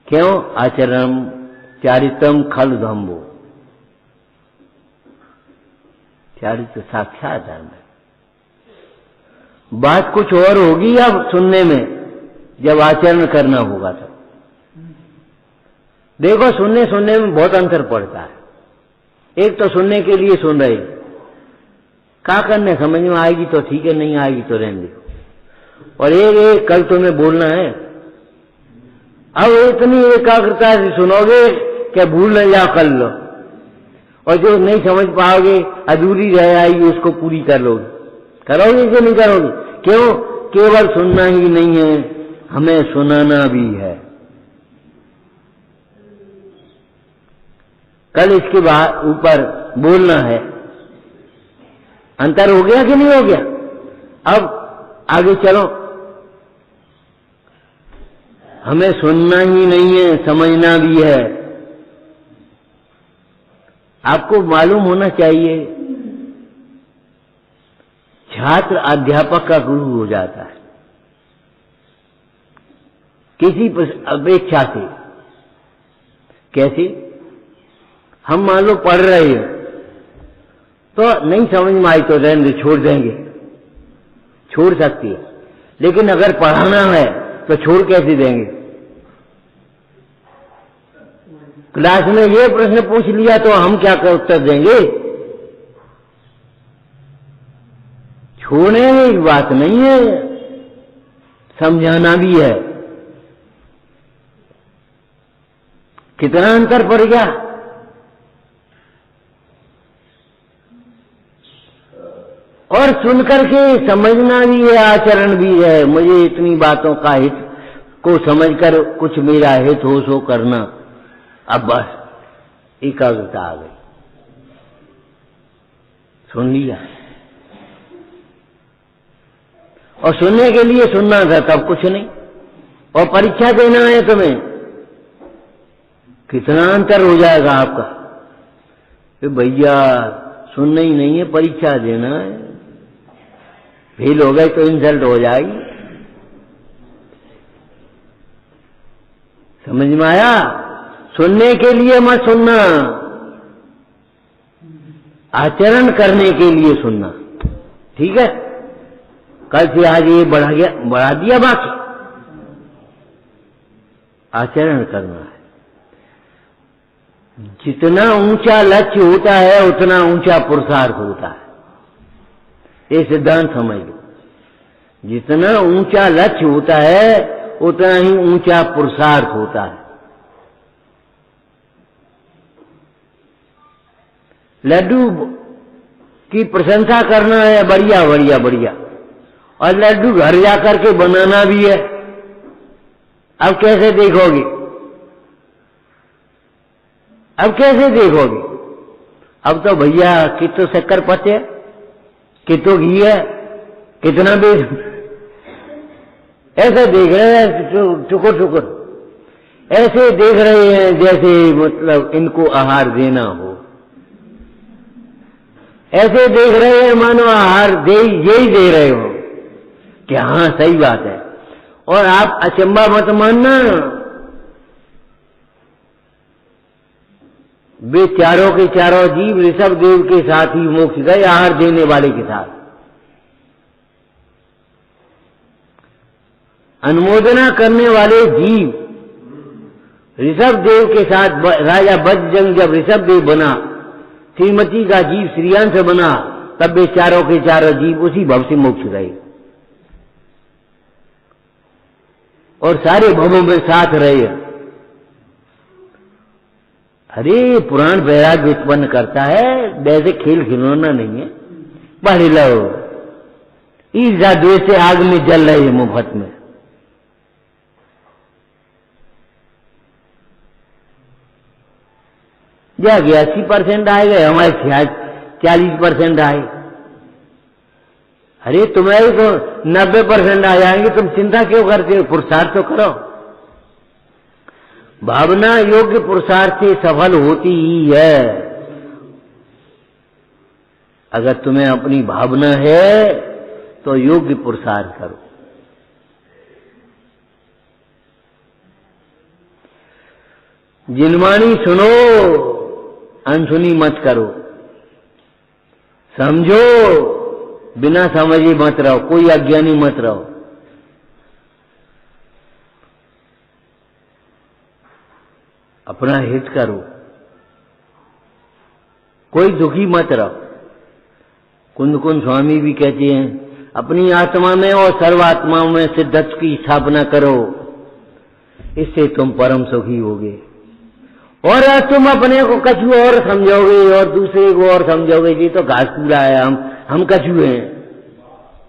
क्यों? आचरण चारितम खल धम्बो, चारित्र साक्षात धर्म है। बात कुछ और होगी अब सुनने में, जब आचरण करना होगा तब। देखो सुनने में बहुत अंतर पड़ता है। एक तो सुनने के लिए सुन रहे, क्या करने, समझ में आएगी तो ठीक है, नहीं आएगी तो रहने दो। और एक कल तुम्हें बोलना है। अब इतनी एकाग्रता से सुनोगे कि भूल न जा, कर लो, और जो नहीं समझ पाओगे, अधूरी रह आएगी, उसको पूरी कर लोगे। करोगे कि नहीं करोगे? क्यों? केवल सुनना ही नहीं है, हमें सुनाना भी है। कल इसके बाद ऊपर बोलना है। अंतर हो गया कि नहीं हो गया? अब आगे चलो। हमें सुनना ही नहीं है, समझना भी है। आपको मालूम होना चाहिए, छात्र अध्यापक का गुरु हो जाता है किसी अपेक्षा से। कैसे? हम मान लो पढ़ रहे हैं, तो नहीं समझ में आई तो रहने छोड़ देंगे, छोड़ सकती है। लेकिन अगर पढ़ाना है तो छोड़ कैसे देंगे? क्लास में ये प्रश्न पूछ लिया तो हम क्या उत्तर देंगे? छोड़ने में एक बात नहीं है, समझाना भी है। कितना अंतर पड़ गया? और सुनकर के समझना भी है, आचरण भी है। मुझे इतनी बातों का हित को समझकर कुछ मेरा हित हो सो करना। अब बस एकाग्रता आ गई, सुन लिया। और सुनने के लिए सुनना था, तब कुछ नहीं। और परीक्षा देना है तुम्हें, कितना अंतर हो जाएगा आपका। भैया सुनना ही नहीं है, परीक्षा देना है। फेल हो गए तो इंसल्ट हो जाएगी। समझ में आया? सुनने के लिए मत सुनना, आचरण करने के लिए सुनना। ठीक है? कल से आज ये बढ़ा दिया, बाकी आचरण करना है। जितना ऊंचा लक्ष्य होता है उतना ऊंचा पुरुषार्थ होता है। ये सिद्धांत समझ लो। जितना ऊंचा लक्ष्य होता है उतना ही ऊंचा पुरुषार्थ होता है। लड्डू की प्रशंसा करना है, बढ़िया बढ़िया बढ़िया, और लड्डू घर जाकर के बनाना भी है। अब कैसे देखोगे? अब कैसे देखोगे? अब तो भैया कितो शक्कर पचे है, कितो घी है, कितना भी ऐसे देख रहे हैं, टुकुर टुकुर ऐसे देख रहे हैं जैसे मतलब इनको आहार देना हो। ऐसे देख रहे हैं मानो आहार दे यही दे रहे हो कि हाँ सही बात है। और आप अचंबा मत मानना, वे चारों के चारों जीव ऋषभ देव के साथ ही मोक्ष गए, आहार देने वाले के साथ। अनुमोदना करने वाले जीव ऋषभ देव के साथ, राजा बजरंग जब ऋषभ देव बना, श्रीमती का जीव श्रीयांश बना, तब वे चारों के चारों जीव उसी भव से मोक्ष गए और सारे भवों में साथ रहे। अरे पुराण वैराग्य उत्पन्न करता है, वैसे खेल खिलौना नहीं है। पढ़ लो, ईर्ष्या द्वेष से आग में जल रहे हैं मुफ्त में। जाके 80% आए गए, हमारे 40% आए। अरे तुम्हारे तो 90% आ जाएंगे, तुम चिंता क्यों करते हो? पुरुषार्थ तो करो। भावना योग्य पुरुषार्थ से सफल होती ही है। अगर तुम्हें अपनी भावना है तो योग्य पुरुषार्थ करो। जिनवाणी सुनो, अनसुनी मत करो। समझो, बिना समझे मत रहो, कोई अज्ञानी मत रहो। अपना हित करो, कोई दुखी मत रहो। कुंद कुंद स्वामी भी कहते हैं, अपनी आत्मा में और सर्वात्माओं में सिद्धत्व की स्थापना करो, इससे तुम परम सुखी होगे। और तुम अपने को कछुआ और समझोगे और दूसरे को और समझोगे, जी तो घास पूरा है, हम कछुए हैं,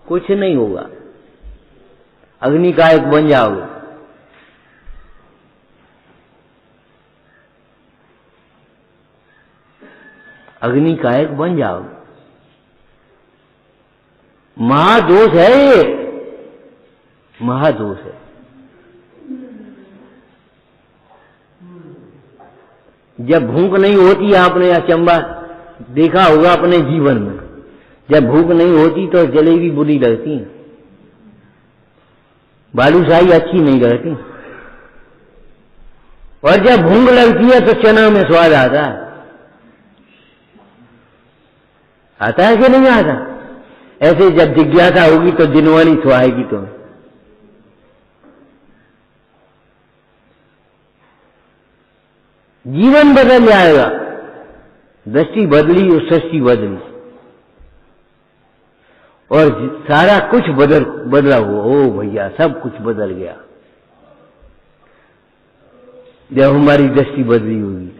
कुछ नहीं होगा। अग्नि का एक बन जाओगे। अग्नि का एक बन जाओगे। महादोष है ये, महादोष है। जब भूख नहीं होती, आपने अचंबा देखा होगा अपने जीवन में, जब भूख नहीं होती तो जलेबी बुरी लगती, बालूशाही अच्छी नहीं लगती, और जब भूख लगती है तो चना में स्वाद आता है। आता है कि नहीं आता? ऐसे जब जिज्ञासा होगी तो दिनवानी सुहाएगी तुम्हें। जीवन बदल जाएगा। दृष्टि बदली और सृष्टि बदली और सारा कुछ बदला हुआ। ओ भैया, सब कुछ बदल गया जब हमारी दृष्टि बदली होगी।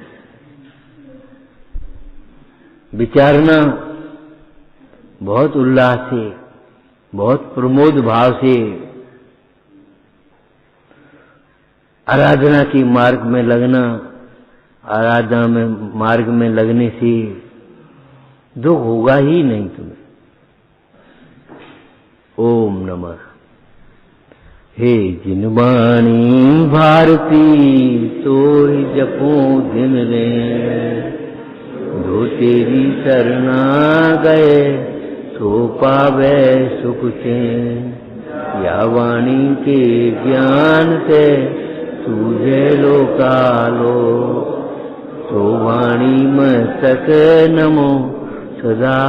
विचारना बहुत उल्लास से, बहुत प्रमोद भाव से आराधना के मार्ग में लगना। आराधना में मार्ग में लगने से दुख होगा ही नहीं तुम्हें। ओम नमः। हे जिनवाणी भारती तो ही जपो दिन रे, जो तेरी शरणा गए सो पावे सुख चैन। या वाणी के ज्ञान से सूझे लोकालो, तो वाणी मस्तक नमो सदा।